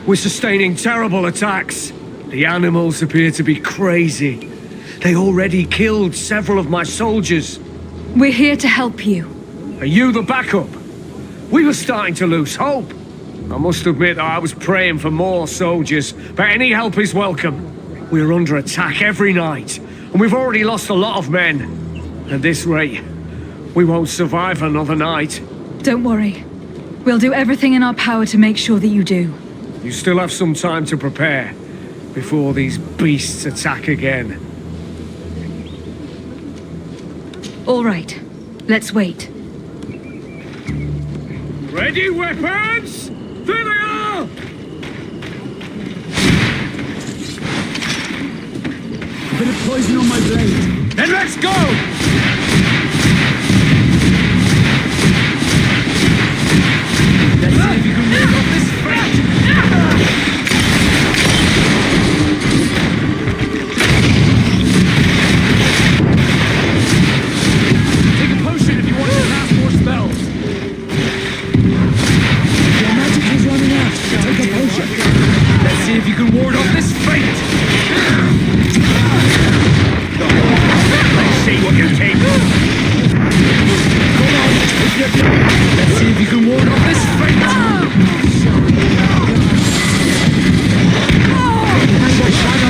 We're sustaining terrible attacks. The animals appear to be crazy. They already killed several of my soldiers. We're here to help you. Are you the backup? We were starting to lose hope. I must admit I was praying for more soldiers, but any help is welcome. We're under attack every night, and we've already lost a lot of men. At this rate, we won't survive another night. Don't worry. We'll do everything in our power to make sure that you do. You still have some time to prepare before these beasts attack again. All right. Let's wait. Ready, weapons? There they are! A bit of poison on my blade. Then let's go! Let's see if you can move off this fate! Take a potion if you want to cast more spells. Your magic is running out. Take a potion. Let's see if you can ward off this fate! Let's see what you take! Let's see if you can ward off this fate!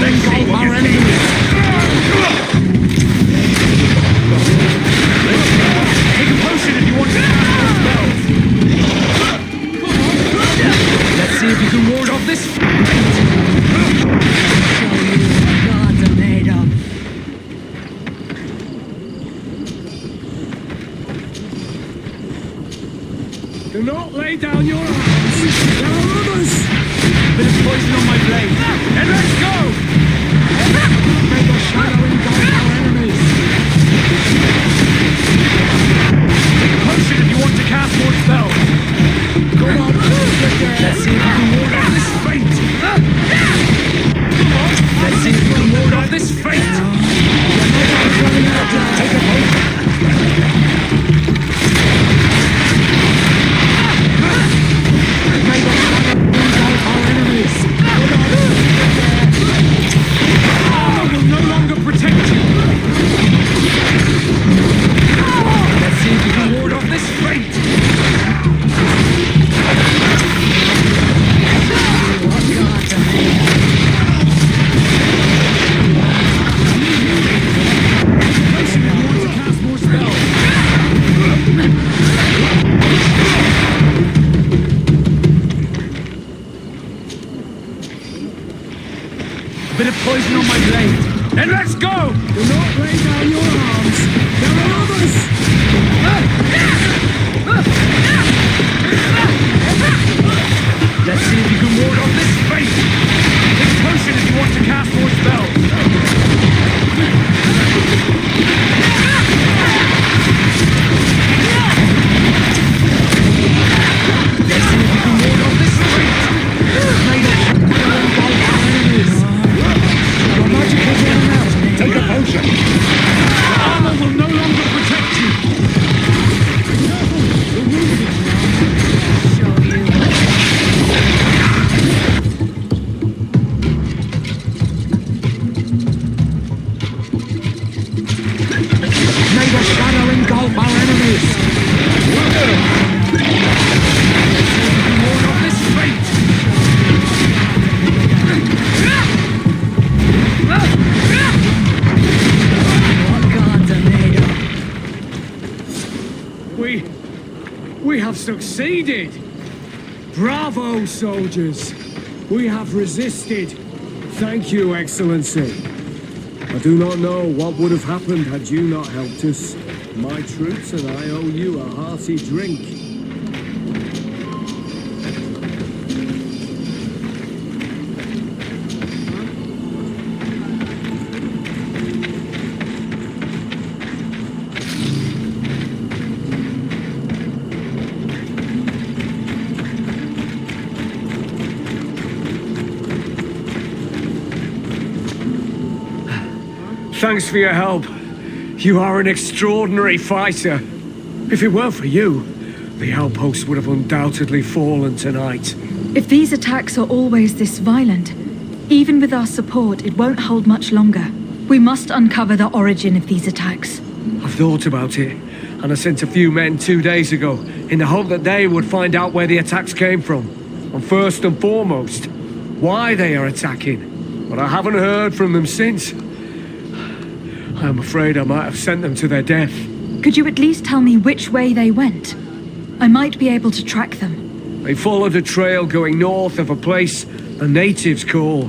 Let's see what you take! Take a potion if you want to cast more spells! Let's see if you can ward off this fate! Gods are made of. Do not lay down your arms! There are others! Bit of poison on my blade. And let's go! May the shadow engulf our enemies. Take a potion if you want to cast more spells. Come on, Let's see if you can ward off this fate. Let's see if you can ward off this fate. take a potion. May the shadow engulf our enemies. I will no longer protect you. Let's see if you can ward off this fate. Potion if you want to cast more spells. A bit of poison on my blade. And let's go! Do not lay down your arms. There are others. Let's see if you can ward off this fate. Take a potion if you want to cast more spells. Let's see if you can ward off this fate. May the shadow engulf our enemies. Your magic is running out. Take a potion. Armor will no longer protect you. Show you. We have succeeded! Bravo, soldiers! We have resisted. Thank you, Excellency. I do not know what would have happened had you not helped us. My troops and I owe you a hearty drink. Thanks for your help. You are an extraordinary fighter. If it weren't for you, the outpost would have undoubtedly fallen tonight. If these attacks are always this violent, even with our support, it won't hold much longer. We must uncover the origin of these attacks. I've thought about it, and I sent a few men 2 days ago in the hope that they would find out where the attacks came from. And first and foremost, why they are attacking. But I haven't heard from them since. I'm afraid I might have sent them to their death. Could you at least tell me which way they went? I might be able to track them. They followed a trail going north of a place the natives call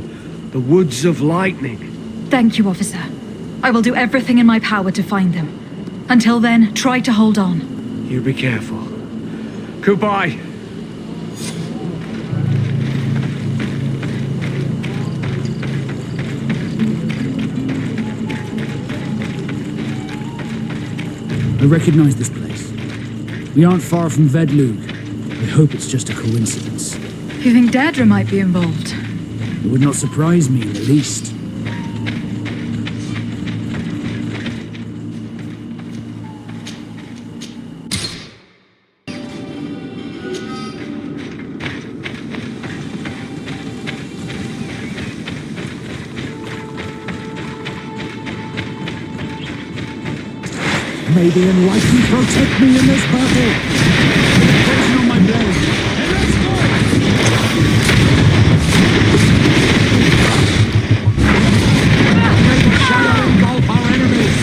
the Woods of Lightning. Thank you, officer. I will do everything in my power to find them. Until then, try to hold on. You be careful. Goodbye. I recognize this place. We aren't far from Vedlug. I hope it's just a coincidence. You think Deirdre might be involved? It would not surprise me in the least. May the enlightened protect me in this battle! Poison on my blade! Let's go! May the shadow engulf our enemies!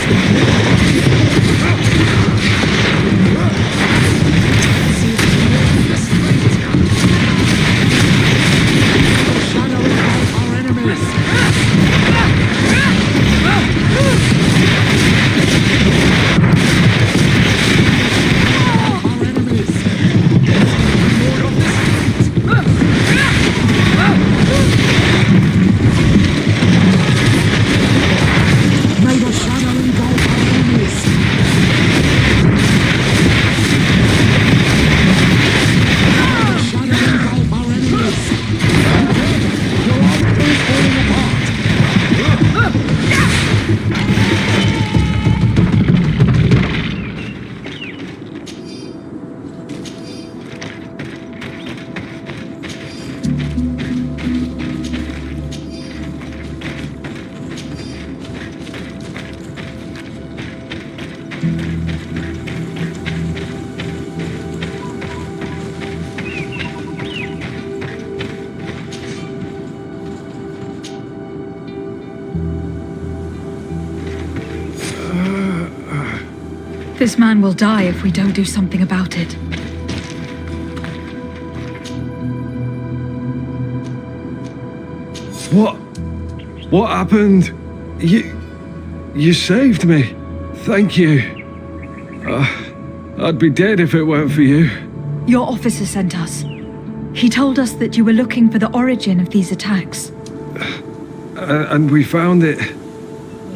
The shadow engulf our enemies! This man will die if we don't do something about it. What happened? You saved me. Thank you. I'd be dead if it weren't for you. Your officer sent us. He told us that you were looking for the origin of these attacks. And we found it.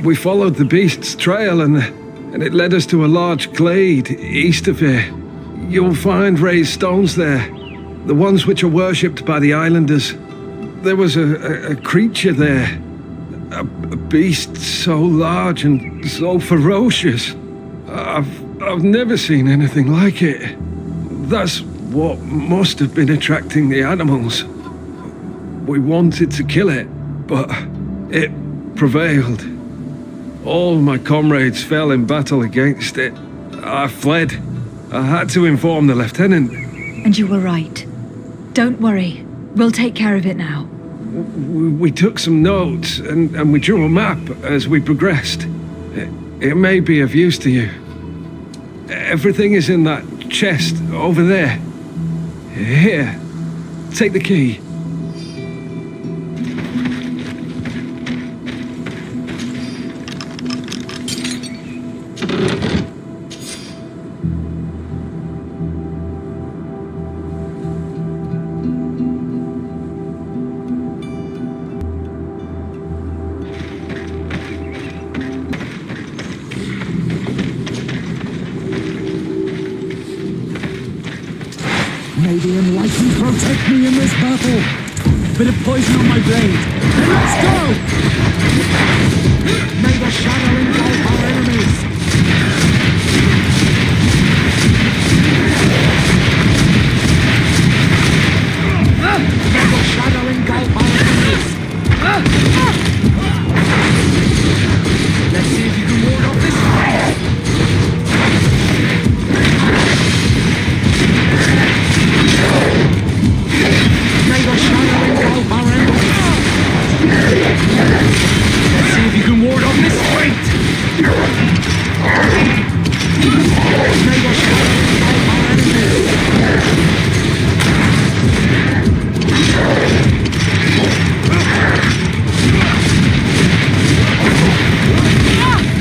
We followed the beast's trail and it led us to a large glade east of here. You'll find raised stones there, the ones which are worshipped by the islanders. There was a creature there, a beast so large and so ferocious. I've never seen anything like it. That's what must have been attracting the animals. We wanted to kill it, but it prevailed. All my comrades fell in battle against it. I fled. I had to inform the lieutenant. And you were right. Don't worry. We'll take care of it now. We took some notes and we drew a map as we progressed. It may be of use to you. Everything is in that chest over there. Here. Take the key. May the enlightened protect me in this battle. Bit of poison on my blade. And let's go! May the shadow engulf our enemies. May the shadow engulf our enemies. Let's see if you can ward off this fight. May the shadow engulf our enemies. Let's see if you can ward off this fate. May the shadow engulf our enemies.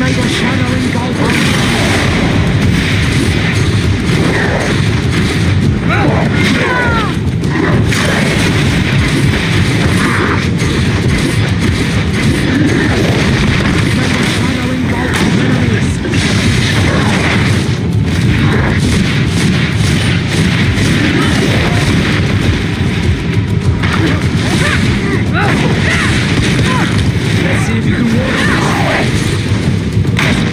May the shadow engulf our Let's see if you can ward off this fight.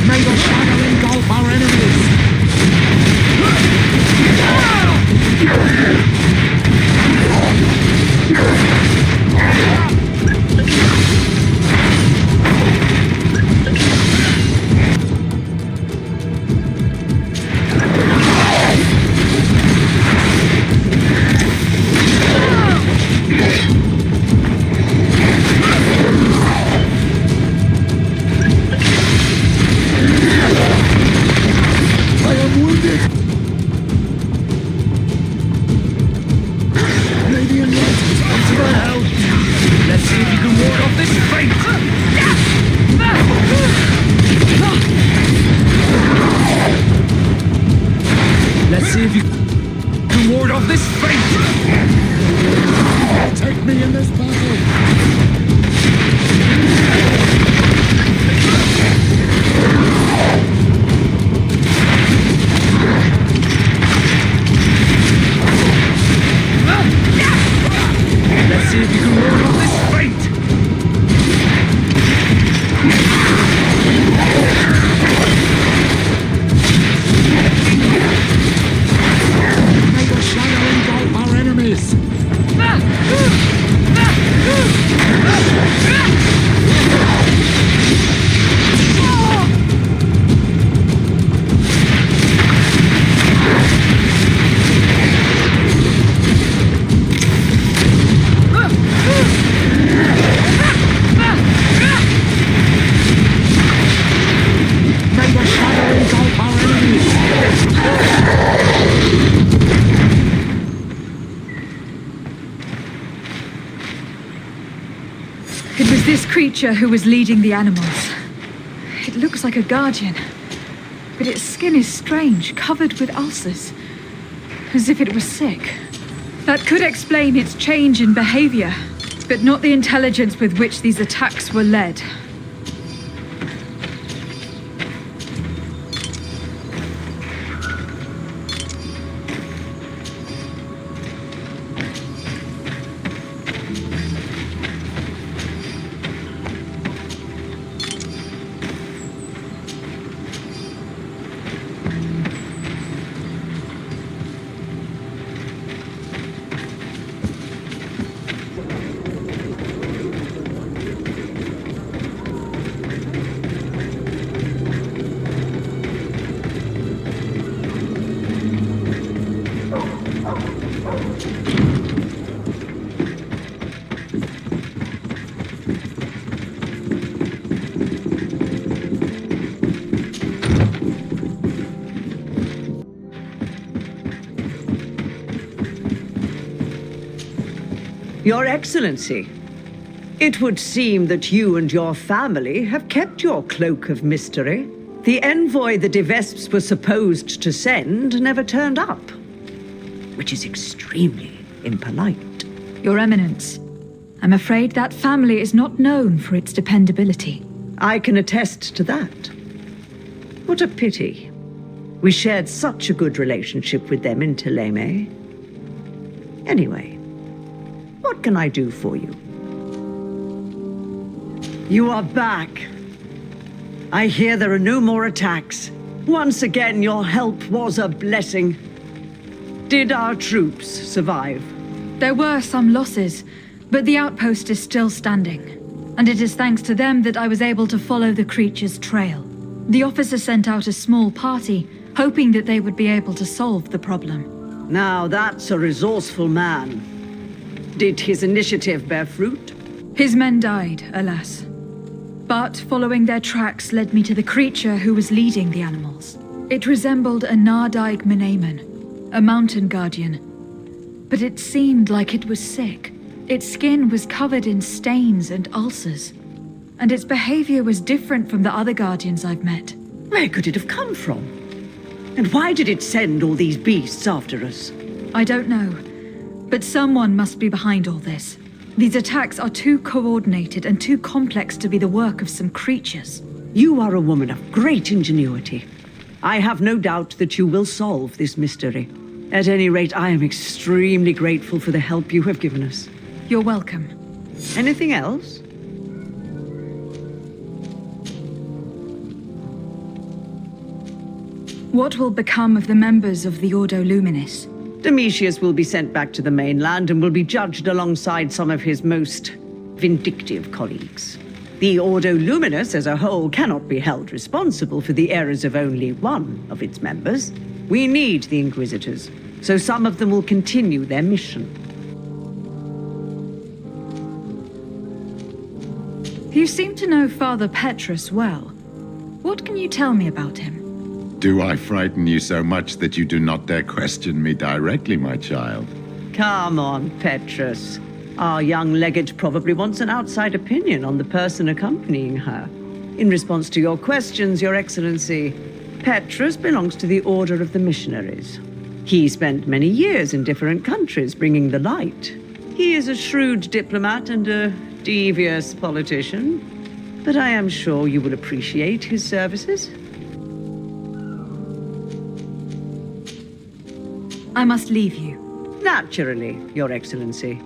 May the shadow engulf our enemies. I am wounded. May the enlightened come to my help. Let's see if you can ward off this fate. Let's see if you can ward off this fate. Take me in this battle. Let's see if you can ward off this fate! May the shadow engulf our enemies! May the shadow engulf our enemies! It was this creature who was leading the animals. It looks like a guardian, but its skin is strange, covered with ulcers, as if it was sick. That could explain its change in behavior, but not the intelligence with which these attacks were led. Your Excellency, it would seem that you and your family have kept your cloak of mystery. The envoy the De Vesps were supposed to send never turned up, which is extremely impolite. Your Eminence, I'm afraid that family is not known for its dependability. I can attest to that. What a pity. We shared such a good relationship with them in Teleme. Anyway, what can I do for you? You are back. I hear there are no more attacks. Once again, your help was a blessing. Did our troops survive? There were some losses, but the outpost is still standing. And it is thanks to them that I was able to follow the creature's trail. The officer sent out a small party, hoping that they would be able to solve the problem. Now that's a resourceful man. Did his initiative bear fruit? His men died, alas. But following their tracks led me to the creature who was leading the animals. It resembled a Nardaig Menaemon, a mountain guardian. But it seemed like it was sick. Its skin was covered in stains and ulcers. And its behavior was different from the other guardians I've met. Where could it have come from? And why did it send all these beasts after us? I don't know. But someone must be behind all this. These attacks are too coordinated and too complex to be the work of some creatures. You are a woman of great ingenuity. I have no doubt that you will solve this mystery. At any rate, I am extremely grateful for the help you have given us. You're welcome. Anything else? What will become of the members of the Ordo Luminis? Domitius will be sent back to the mainland and will be judged alongside some of his most vindictive colleagues. The Ordo Luminus as a whole cannot be held responsible for the errors of only one of its members. We need the Inquisitors, so some of them will continue their mission. You seem to know Father Petrus well. What can you tell me about him? Do I frighten you so much that you do not dare question me directly, my child? Come on, Petrus. Our young legate probably wants an outside opinion on the person accompanying her. In response to your questions, Your Excellency, Petrus belongs to the Order of the Missionaries. He spent many years in different countries bringing the light. He is a shrewd diplomat and a devious politician, but I am sure you will appreciate his services. I must leave you. Naturally, Your Excellency.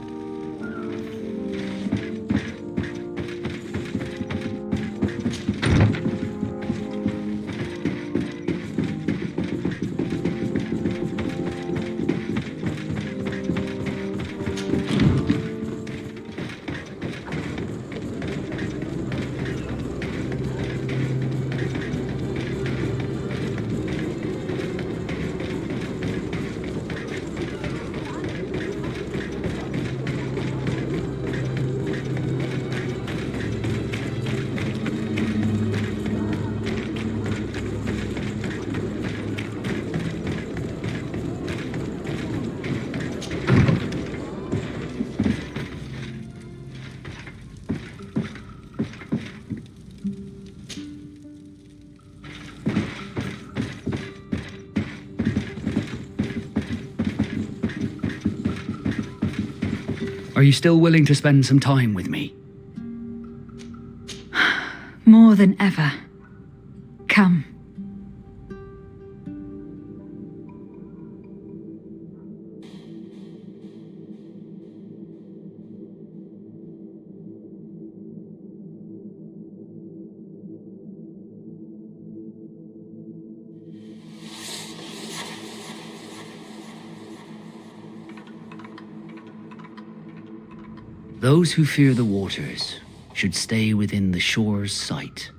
Are you still willing to spend some time with me? More than ever. Come. Those who fear the waters should stay within the shore's sight.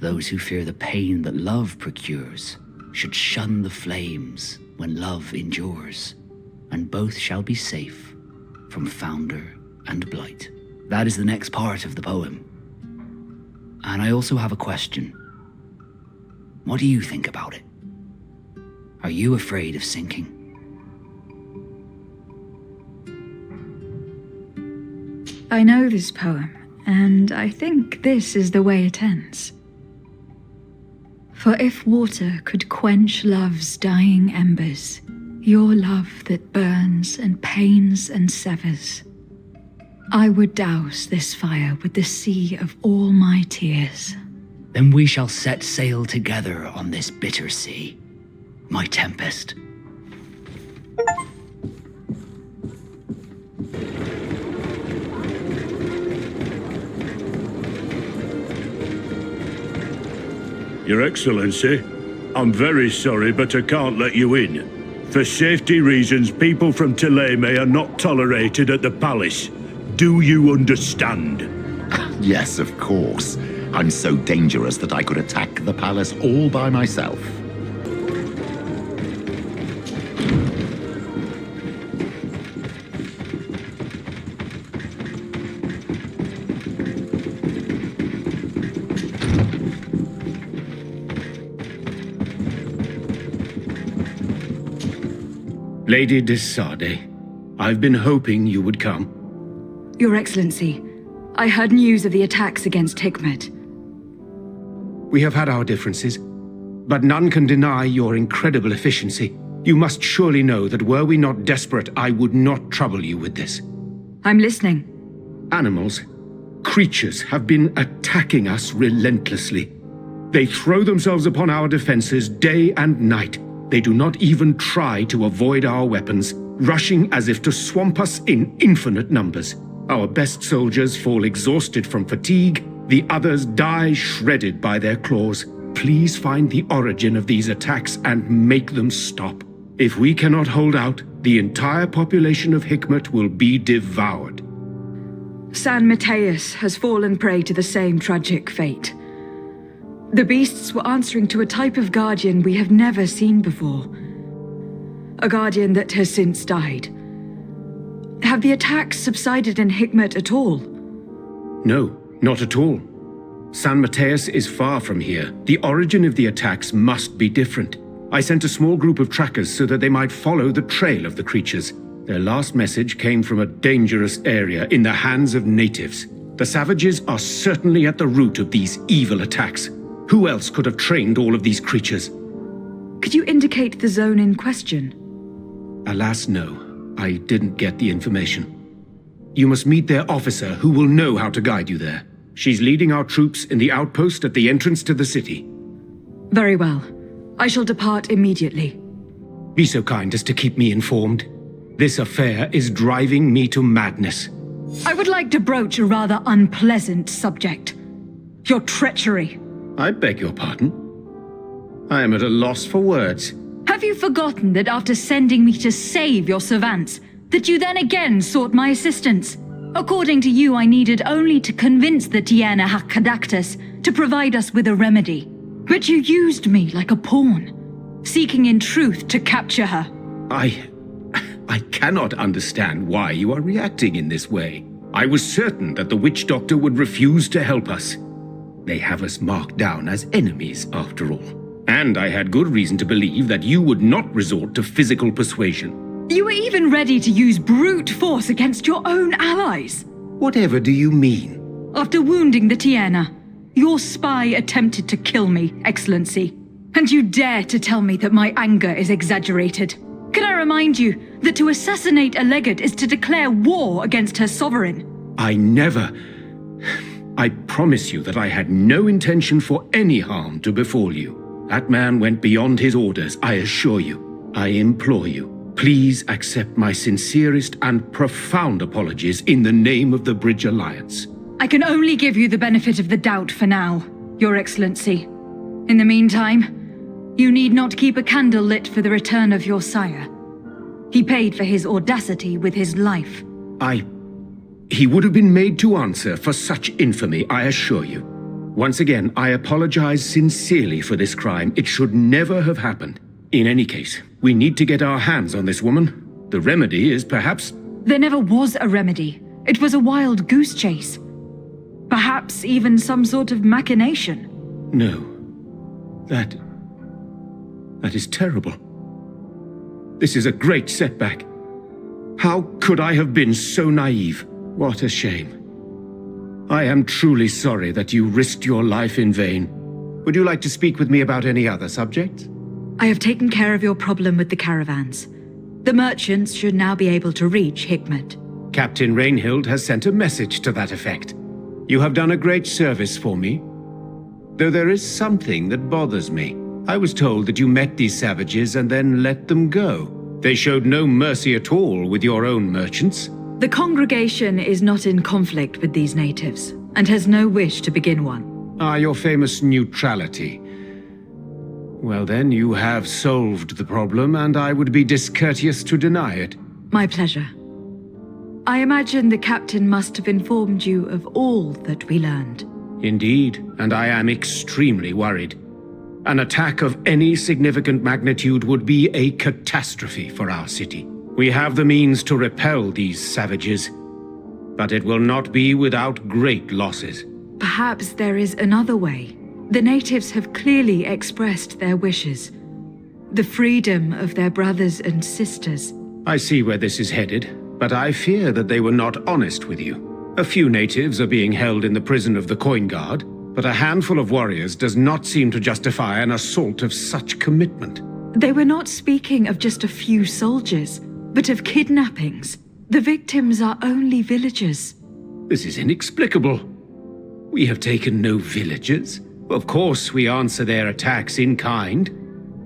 Those who fear the pain that love procures should shun the flames when love endures, and both shall be safe from founder and blight. That is the next part of the poem. And I also have a question. What do you think about it? Are you afraid of sinking? I know this poem, and I think this is the way it ends. For if water could quench love's dying embers, your love that burns and pains and severs, I would douse this fire with the sea of all my tears. Then we shall set sail together on this bitter sea, my tempest. Your Excellency, I'm very sorry, but I can't let you in. For safety reasons, people from Thélème are not tolerated at the palace. Do you understand? Yes, of course. I'm so dangerous that I could attack the palace all by myself. Lady de Sade, I've been hoping you would come. Your Excellency, I heard news of the attacks against Hikmet. We have had our differences, but none can deny your incredible efficiency. You must surely know that were we not desperate, I would not trouble you with this. I'm listening. Animals, creatures have been attacking us relentlessly. They throw themselves upon our defenses day and night. They do not even try to avoid our weapons, rushing as if to swamp us in infinite numbers. Our best soldiers fall exhausted from fatigue, the others die shredded by their claws. Please find the origin of these attacks and make them stop. If we cannot hold out, the entire population of Hikmet will be devoured. San Mateus has fallen prey to the same tragic fate. The beasts were answering to a type of guardian we have never seen before. A guardian that has since died. Have the attacks subsided in Hikmet at all? No, not at all. San Mateus is far from here. The origin of the attacks must be different. I sent a small group of trackers so that they might follow the trail of the creatures. Their last message came from a dangerous area in the hands of natives. The savages are certainly at the root of these evil attacks. Who else could have trained all of these creatures? Could you indicate the zone in question? Alas, no. I didn't get the information. You must meet their officer, who will know how to guide you there. She's leading our troops in the outpost at the entrance to the city. Very well. I shall depart immediately. Be so kind as to keep me informed. This affair is driving me to madness. I would like to broach a rather unpleasant subject. Your treachery. I beg your pardon? I am at a loss for words. Have you forgotten that after sending me to save your servants, that you then again sought my assistance? According to you, I needed only to convince the Tiana Hakkadactus to provide us with a remedy. But you used me like a pawn, seeking in truth to capture her. I cannot understand why you are reacting in this way. I was certain that the witch doctor would refuse to help us. They have us marked down as enemies, after all. And I had good reason to believe that you would not resort to physical persuasion. You were even ready to use brute force against your own allies. Whatever do you mean? After wounding the Tiana, your spy attempted to kill me, Excellency. And you dare to tell me that my anger is exaggerated. Can I remind you that to assassinate a legate is to declare war against her sovereign? I promise you that I had no intention for any harm to befall you. That man went beyond his orders, I assure you. I implore you, please accept my sincerest and profound apologies in the name of the Bridge Alliance. I can only give you the benefit of the doubt for now, Your Excellency. In the meantime, you need not keep a candle lit for the return of your sire. He paid for his audacity with his life. He would have been made to answer for such infamy, I assure you. Once again, I apologize sincerely for this crime. It should never have happened. In any case, we need to get our hands on this woman. The remedy is perhaps... There never was a remedy. It was a wild goose chase. Perhaps even some sort of machination. No. That is terrible. This is a great setback. How could I have been so naive? What a shame. I am truly sorry that you risked your life in vain. Would you like to speak with me about any other subjects? I have taken care of your problem with the caravans. The merchants should now be able to reach Hikmet. Captain Rainhild has sent a message to that effect. You have done a great service for me. Though there is something that bothers me. I was told that you met these savages and then let them go. They showed no mercy at all with your own merchants. The congregation is not in conflict with these natives, and has no wish to begin one. Your famous neutrality. Well then, you have solved the problem, and I would be discourteous to deny it. My pleasure. I imagine the captain must have informed you of all that we learned. Indeed, and I am extremely worried. An attack of any significant magnitude would be a catastrophe for our city. We have the means to repel these savages, but it will not be without great losses. Perhaps there is another way. The natives have clearly expressed their wishes. The freedom of their brothers and sisters. I see where this is headed, but I fear that they were not honest with you. A few natives are being held in the prison of the Coin Guard, but a handful of warriors does not seem to justify an assault of such commitment. They were not speaking of just a few soldiers, but of kidnappings. The victims are only villagers. This is inexplicable. We have taken no villagers. Of course, we answer their attacks in kind.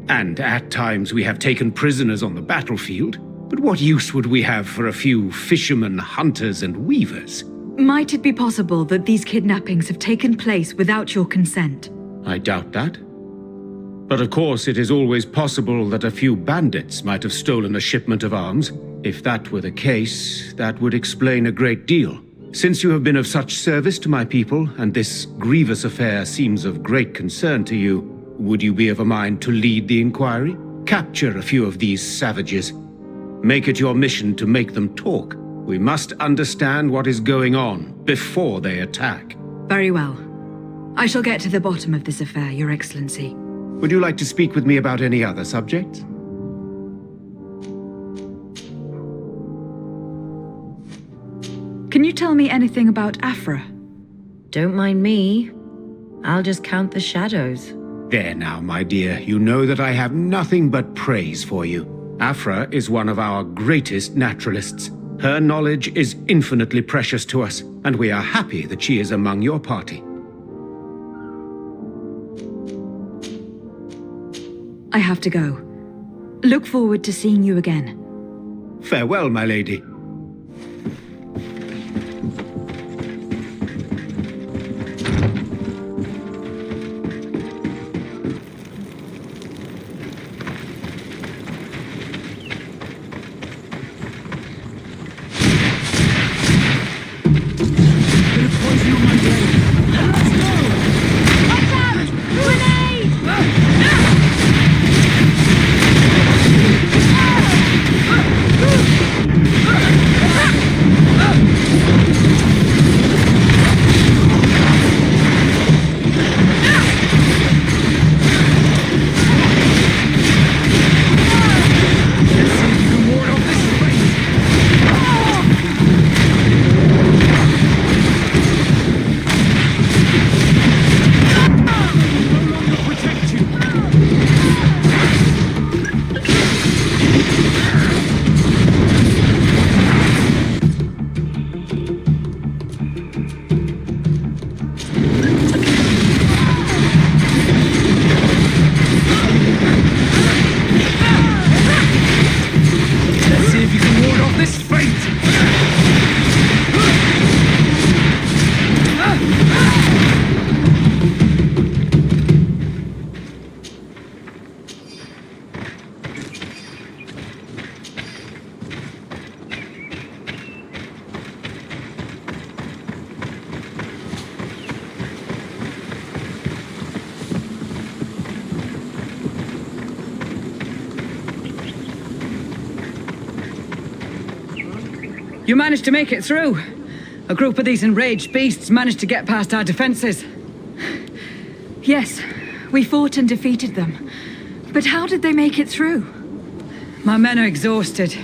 And at times we have taken prisoners on the battlefield. But what use would we have for a few fishermen, hunters, and weavers? Might it be possible that these kidnappings have taken place without your consent? I doubt that. But of course, it is always possible that a few bandits might have stolen a shipment of arms. If that were the case, that would explain a great deal. Since you have been of such service to my people, and this grievous affair seems of great concern to you, would you be of a mind to lead the inquiry? Capture a few of these savages. Make it your mission to make them talk. We must understand what is going on before they attack. Very well. I shall get to the bottom of this affair, Your Excellency. Would you like to speak with me about any other subjects? Can you tell me anything about Afra? Don't mind me. I'll just count the shadows. There now, my dear. You know that I have nothing but praise for you. Afra is one of our greatest naturalists. Her knowledge is infinitely precious to us, and we are happy that she is among your party. I have to go. Look forward to seeing you again. Farewell, my lady. You managed to make it through. A group of these enraged beasts managed to get past our defenses. Yes, we fought and defeated them. But how did they make it through? My men are exhausted.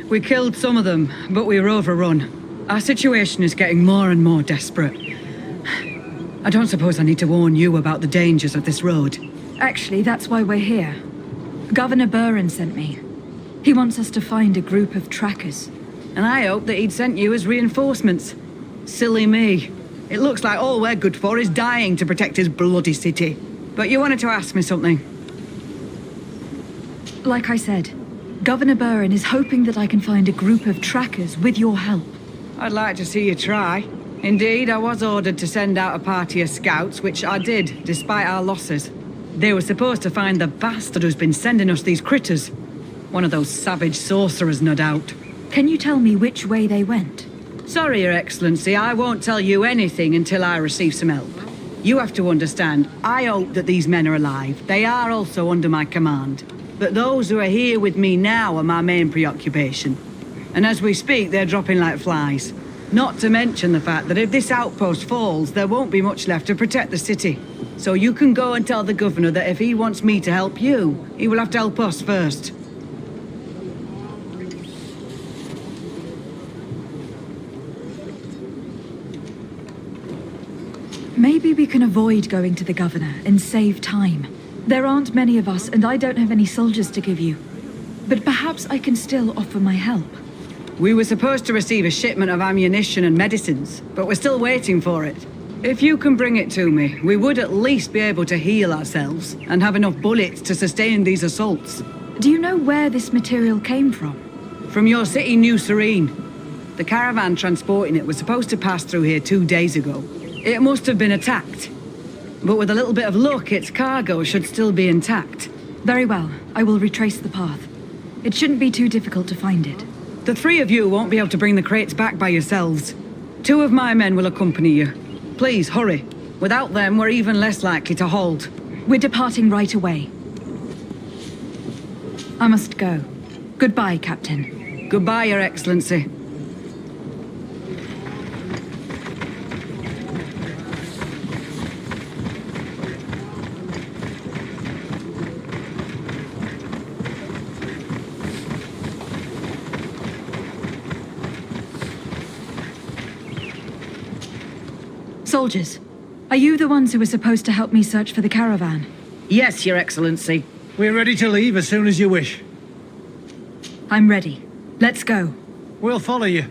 We killed some of them, but we were overrun. Our situation is getting more and more desperate. I don't suppose I need to warn you about the dangers of this road. Actually, that's why we're here. Governor Buren sent me. He wants us to find a group of trackers. And I hope that he'd sent you as reinforcements. Silly me. It looks like all we're good for is dying to protect his bloody city. But you wanted to ask me something. Like I said, Governor Buren is hoping that I can find a group of trackers with your help. I'd like to see you try. Indeed, I was ordered to send out a party of scouts, which I did, despite our losses. They were supposed to find the bastard who's been sending us these critters. One of those savage sorcerers, no doubt. Can you tell me which way they went? Sorry, Your Excellency, I won't tell you anything until I receive some help. You have to understand, I hope that these men are alive. They are also under my command. But those who are here with me now are my main preoccupation. And as we speak, they're dropping like flies. Not to mention the fact that if this outpost falls, there won't be much left to protect the city. So you can go and tell the governor that if he wants me to help you, he will have to help us first. Maybe we can avoid going to the governor and save time. There aren't many of us, and I don't have any soldiers to give you. But perhaps I can still offer my help. We were supposed to receive a shipment of ammunition and medicines, but we're still waiting for it. If you can bring it to me, we would at least be able to heal ourselves and have enough bullets to sustain these assaults. Do you know where this material came from? From your city, New Serene. The caravan transporting it was supposed to pass through here 2 days ago. It must have been attacked. But with a little bit of luck, its cargo should still be intact. Very well. I will retrace the path. It shouldn't be too difficult to find it. The 3 of you won't be able to bring the crates back by yourselves. 2 of my men will accompany you. Please, hurry. Without them, we're even less likely to hold. We're departing right away. I must go. Goodbye, Captain. Goodbye, Your Excellency. Soldiers, are you the ones who were supposed to help me search for the caravan? Yes, Your Excellency. We're ready to leave as soon as you wish. I'm ready. Let's go. We'll follow you.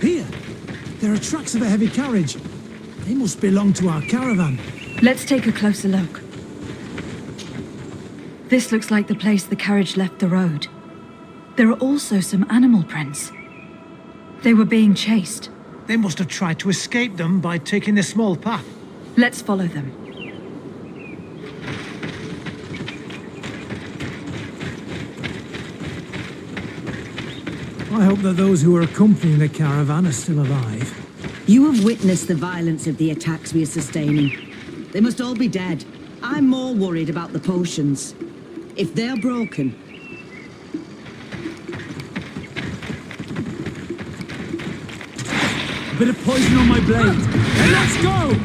Here! There are tracks of a heavy carriage. They must belong to our caravan. Let's take a closer look. This looks like the place the carriage left the road. There are also some animal prints. They were being chased. They must have tried to escape them by taking this small path. Let's follow them. I hope that those who are accompanying the caravan are still alive. You have witnessed the violence of the attacks we are sustaining. They must all be dead. I'm more worried about the potions. If they're broken... A bit of poison on my blade. And let's go!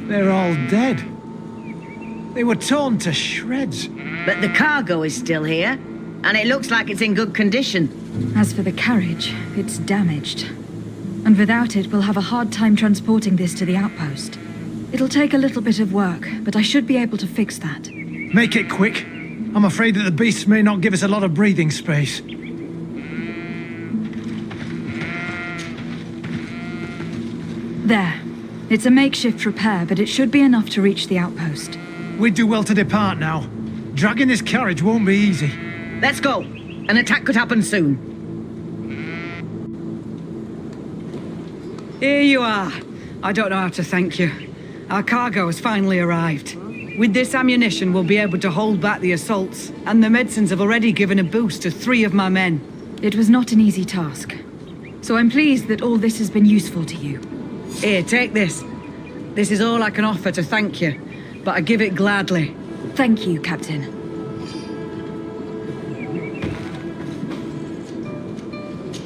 They're all dead. They were torn to shreds. But the cargo is still here, and it looks like it's in good condition. As for the carriage, it's damaged. And without it, we'll have a hard time transporting this to the outpost. It'll take a little bit of work, but I should be able to fix that. Make it quick. I'm afraid that the beasts may not give us a lot of breathing space. There. It's a makeshift repair, but it should be enough to reach the outpost. We'd do well to depart now. Dragging this carriage won't be easy. Let's go. An attack could happen soon. Here you are. I don't know how to thank you. Our cargo has finally arrived. With this ammunition, we'll be able to hold back the assaults, and the medicines have already given a boost to 3 of my men. It was not an easy task. So I'm pleased that all this has been useful to you. Here, take this. This is all I can offer to thank you, but I give it gladly. Thank you, Captain.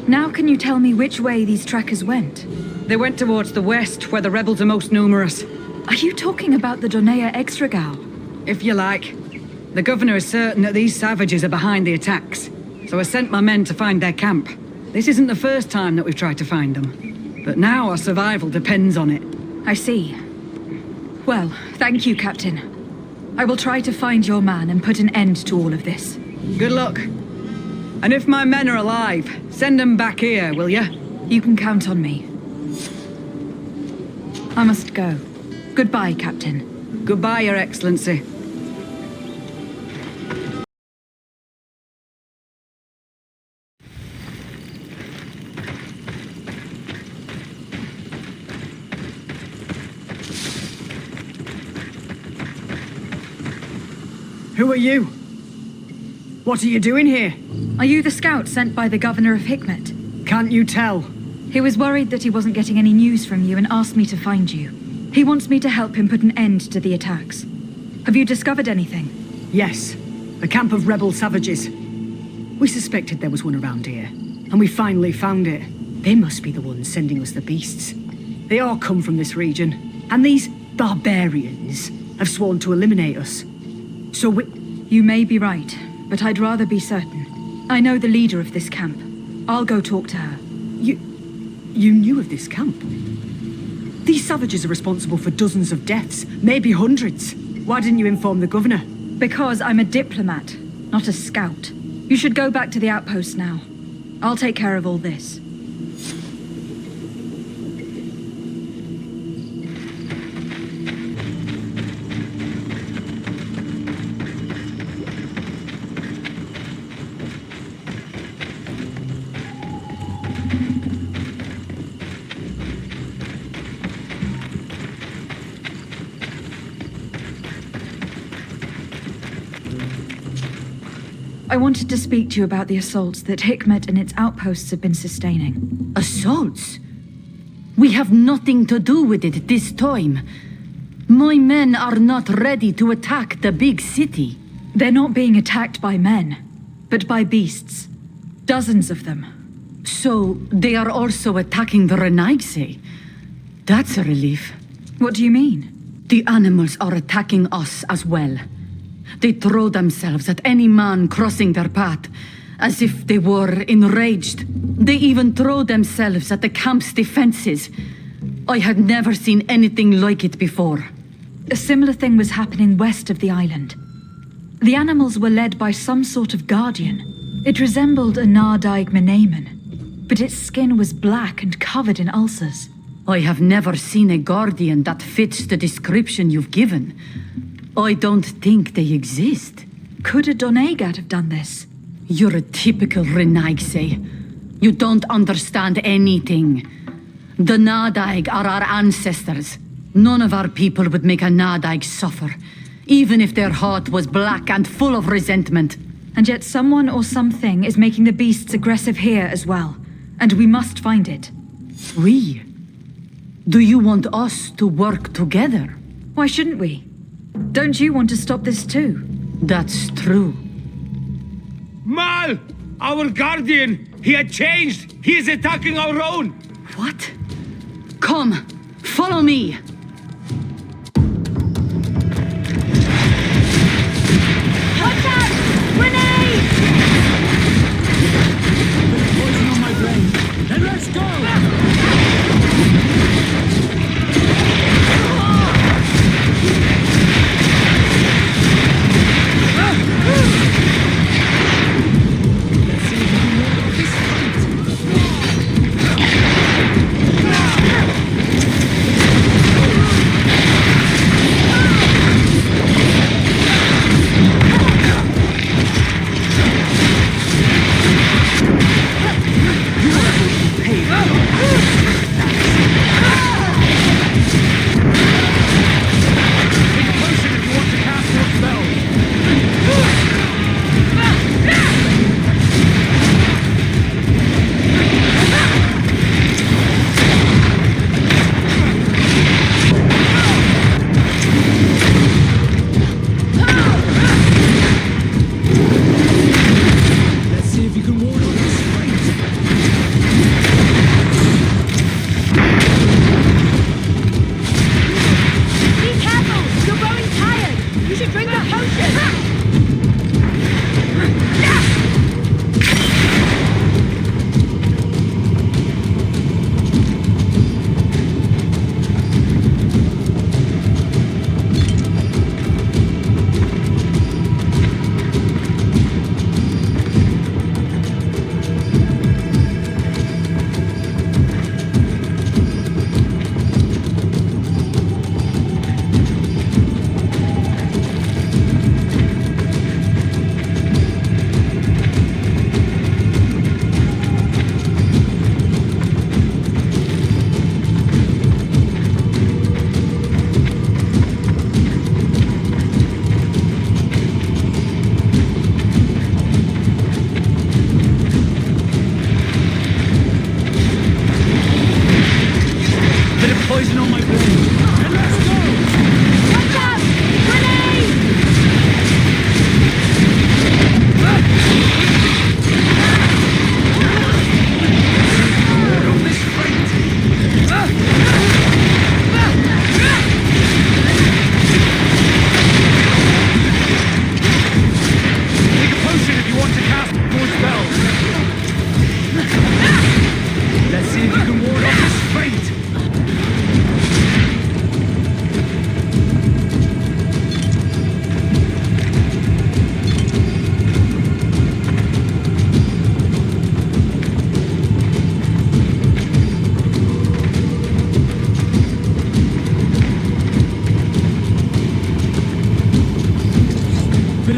Now can you tell me which way these trackers went? They went towards the west, where the rebels are most numerous. Are you talking about the Donea Extragal? If you like. The governor is certain that these savages are behind the attacks, so I sent my men to find their camp. This isn't the first time that we've tried to find them, but now our survival depends on it. I see. Well, thank you, Captain. I will try to find your man and put an end to all of this. Good luck. And if my men are alive, send them back here, will you? You can count on me. I must go. Goodbye, Captain. Goodbye, Your Excellency. Who are you? What are you doing here? Are you the scout sent by the governor of Hikmet? Can't you tell? He was worried that he wasn't getting any news from you and asked me to find you. He wants me to help him put an end to the attacks. Have you discovered anything? Yes. A camp of rebel savages. We suspected there was one around here, and we finally found it. They must be the ones sending us the beasts. They all come from this region, and these barbarians have sworn to eliminate us. So we... You may be right, but I'd rather be certain. I know the leader of this camp. I'll go talk to her. You knew of this camp? These savages are responsible for dozens of deaths, maybe hundreds. Why didn't you inform the governor? Because I'm a diplomat, not a scout. You should go back to the outpost now. I'll take care of all this. I wanted to speak to you about the assaults that Hikmet and its outposts have been sustaining. Assaults? We have nothing to do with it this time. My men are not ready to attack the big city. They're not being attacked by men, but by beasts. Dozens of them. So, they are also attacking the Renaigse. That's a relief. What do you mean? The animals are attacking us as well. They throw themselves at any man crossing their path, as if they were enraged. They even throw themselves at the camp's defenses. I had never seen anything like it before. A similar thing was happening west of the island. The animals were led by some sort of guardian. It resembled a Nardaig Menaemon, but its skin was black and covered in ulcers. I have never seen a guardian that fits the description you've given. I don't think they exist. Could a Doneigad have done this? You're a typical Renaigse. You don't understand anything. The Nardaig are our ancestors. None of our people would make a Nardaig suffer, even if their heart was black and full of resentment. And yet someone or something is making the beasts aggressive here as well. And we must find it. We? Do you want us to work together? Why shouldn't we? Don't you want to stop this too? That's true. Mal! Our guardian! He had changed! He is attacking our own! What? Come, follow me! Watch out! Grenade!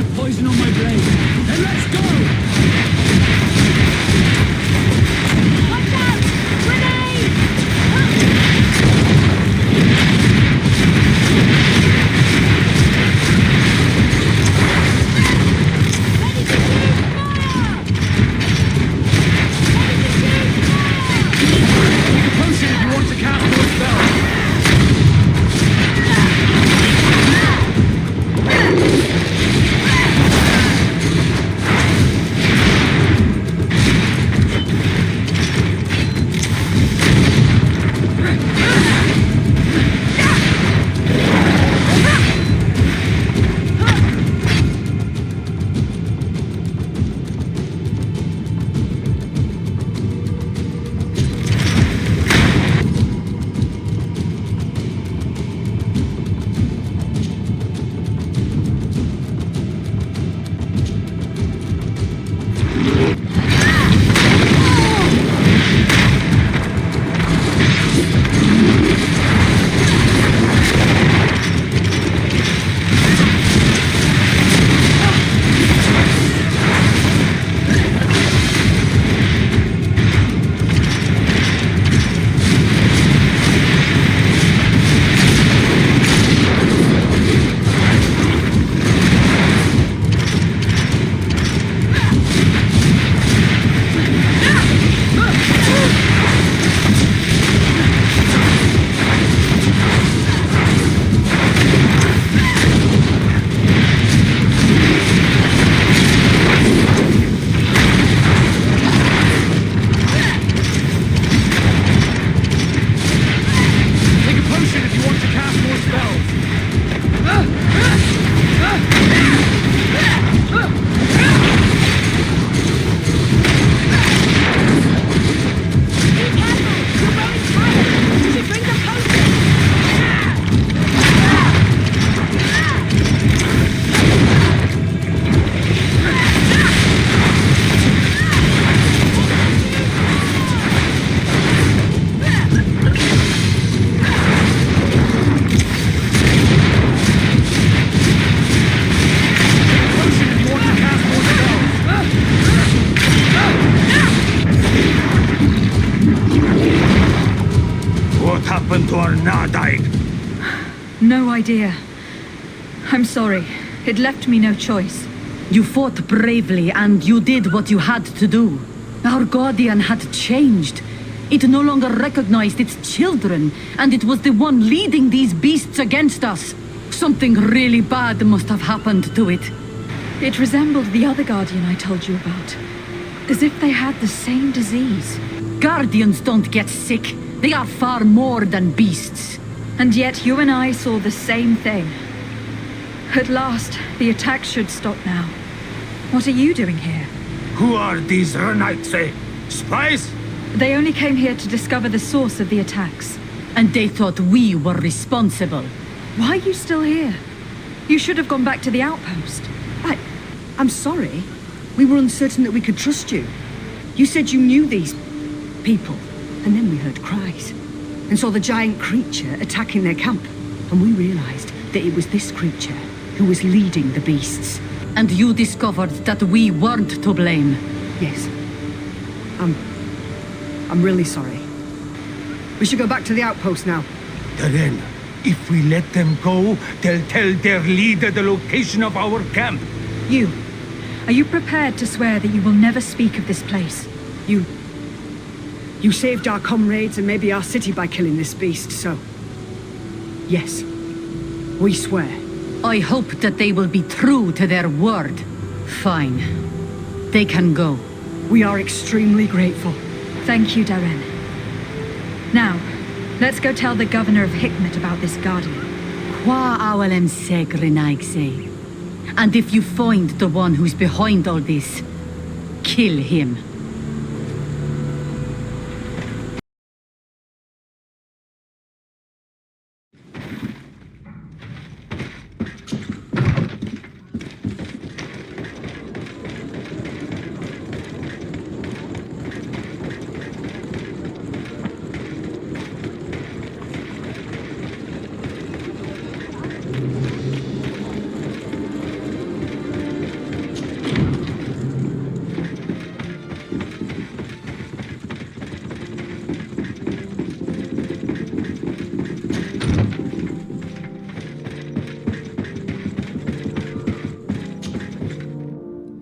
with poison on my blade. Then let's go! Watch out! Grenade! Take a potion if you want to cast more spells. No idea. I'm sorry. It left me no choice. You fought bravely and you did what you had to do. Our guardian had changed. It no longer recognized its children, and it was the one leading these beasts against us. Something really bad must have happened to it. It resembled the other guardian I told you about. As if they had the same disease. Guardians don't get sick. They are far more than beasts. And yet you and I saw the same thing. At last, the attack should stop now. What are you doing here? Who are these Renaitse? Spies? They only came here to discover the source of the attacks. And they thought we were responsible. Why are you still here? You should have gone back to the outpost. I'm sorry. We were uncertain that we could trust you. You said you knew these people, and then we heard cries, and saw the giant creature attacking their camp. And we realized that it was this creature who was leading the beasts. And you discovered that we weren't to blame. Yes. I'm really sorry. We should go back to the outpost now. Darren, if we let them go, they'll tell their leader the location of our camp. Are you prepared to swear that you will never speak of this place? You saved our comrades and maybe our city by killing this beast, so... Yes. We swear. I hope that they will be true to their word. Fine. They can go. We are extremely grateful. Thank you, Darren. Now, let's go tell the governor of Hikmet about this guardian. Qua awalem segrenaigse. And if you find the one who's behind all this, kill him.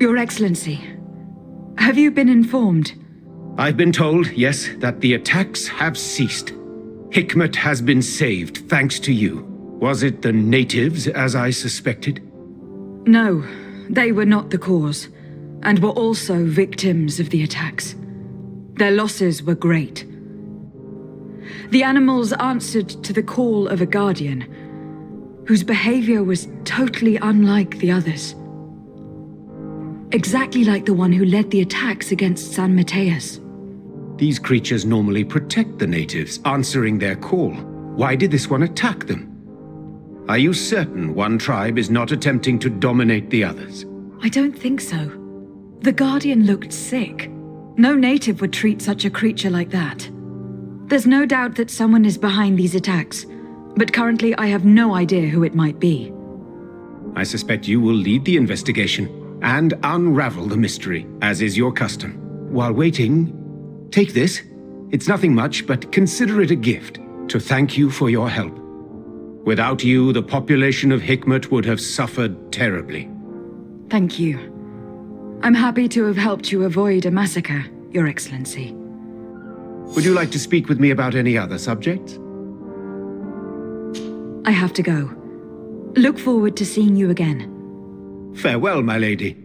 Your Excellency, have you been informed? I've been told, yes, that the attacks have ceased. Hikmet has been saved, thanks to you. Was it the natives, as I suspected? No, they were not the cause, and were also victims of the attacks. Their losses were great. The animals answered to the call of a guardian, whose behavior was totally unlike the others. Exactly like the one who led the attacks against San Mateus. These creatures normally protect the natives, answering their call. Why did this one attack them? Are you certain one tribe is not attempting to dominate the others? I don't think so. The Guardian looked sick. No native would treat such a creature like that. There's no doubt that someone is behind these attacks, but currently I have no idea who it might be. I suspect you will lead the investigation and unravel the mystery, as is your custom. While waiting, take this. It's nothing much, but consider it a gift to thank you for your help. Without you, the population of Hikmet would have suffered terribly. Thank you. I'm happy to have helped you avoid a massacre, Your Excellency. Would you like to speak with me about any other subjects? I have to go. Look forward to seeing you again. Farewell, my lady.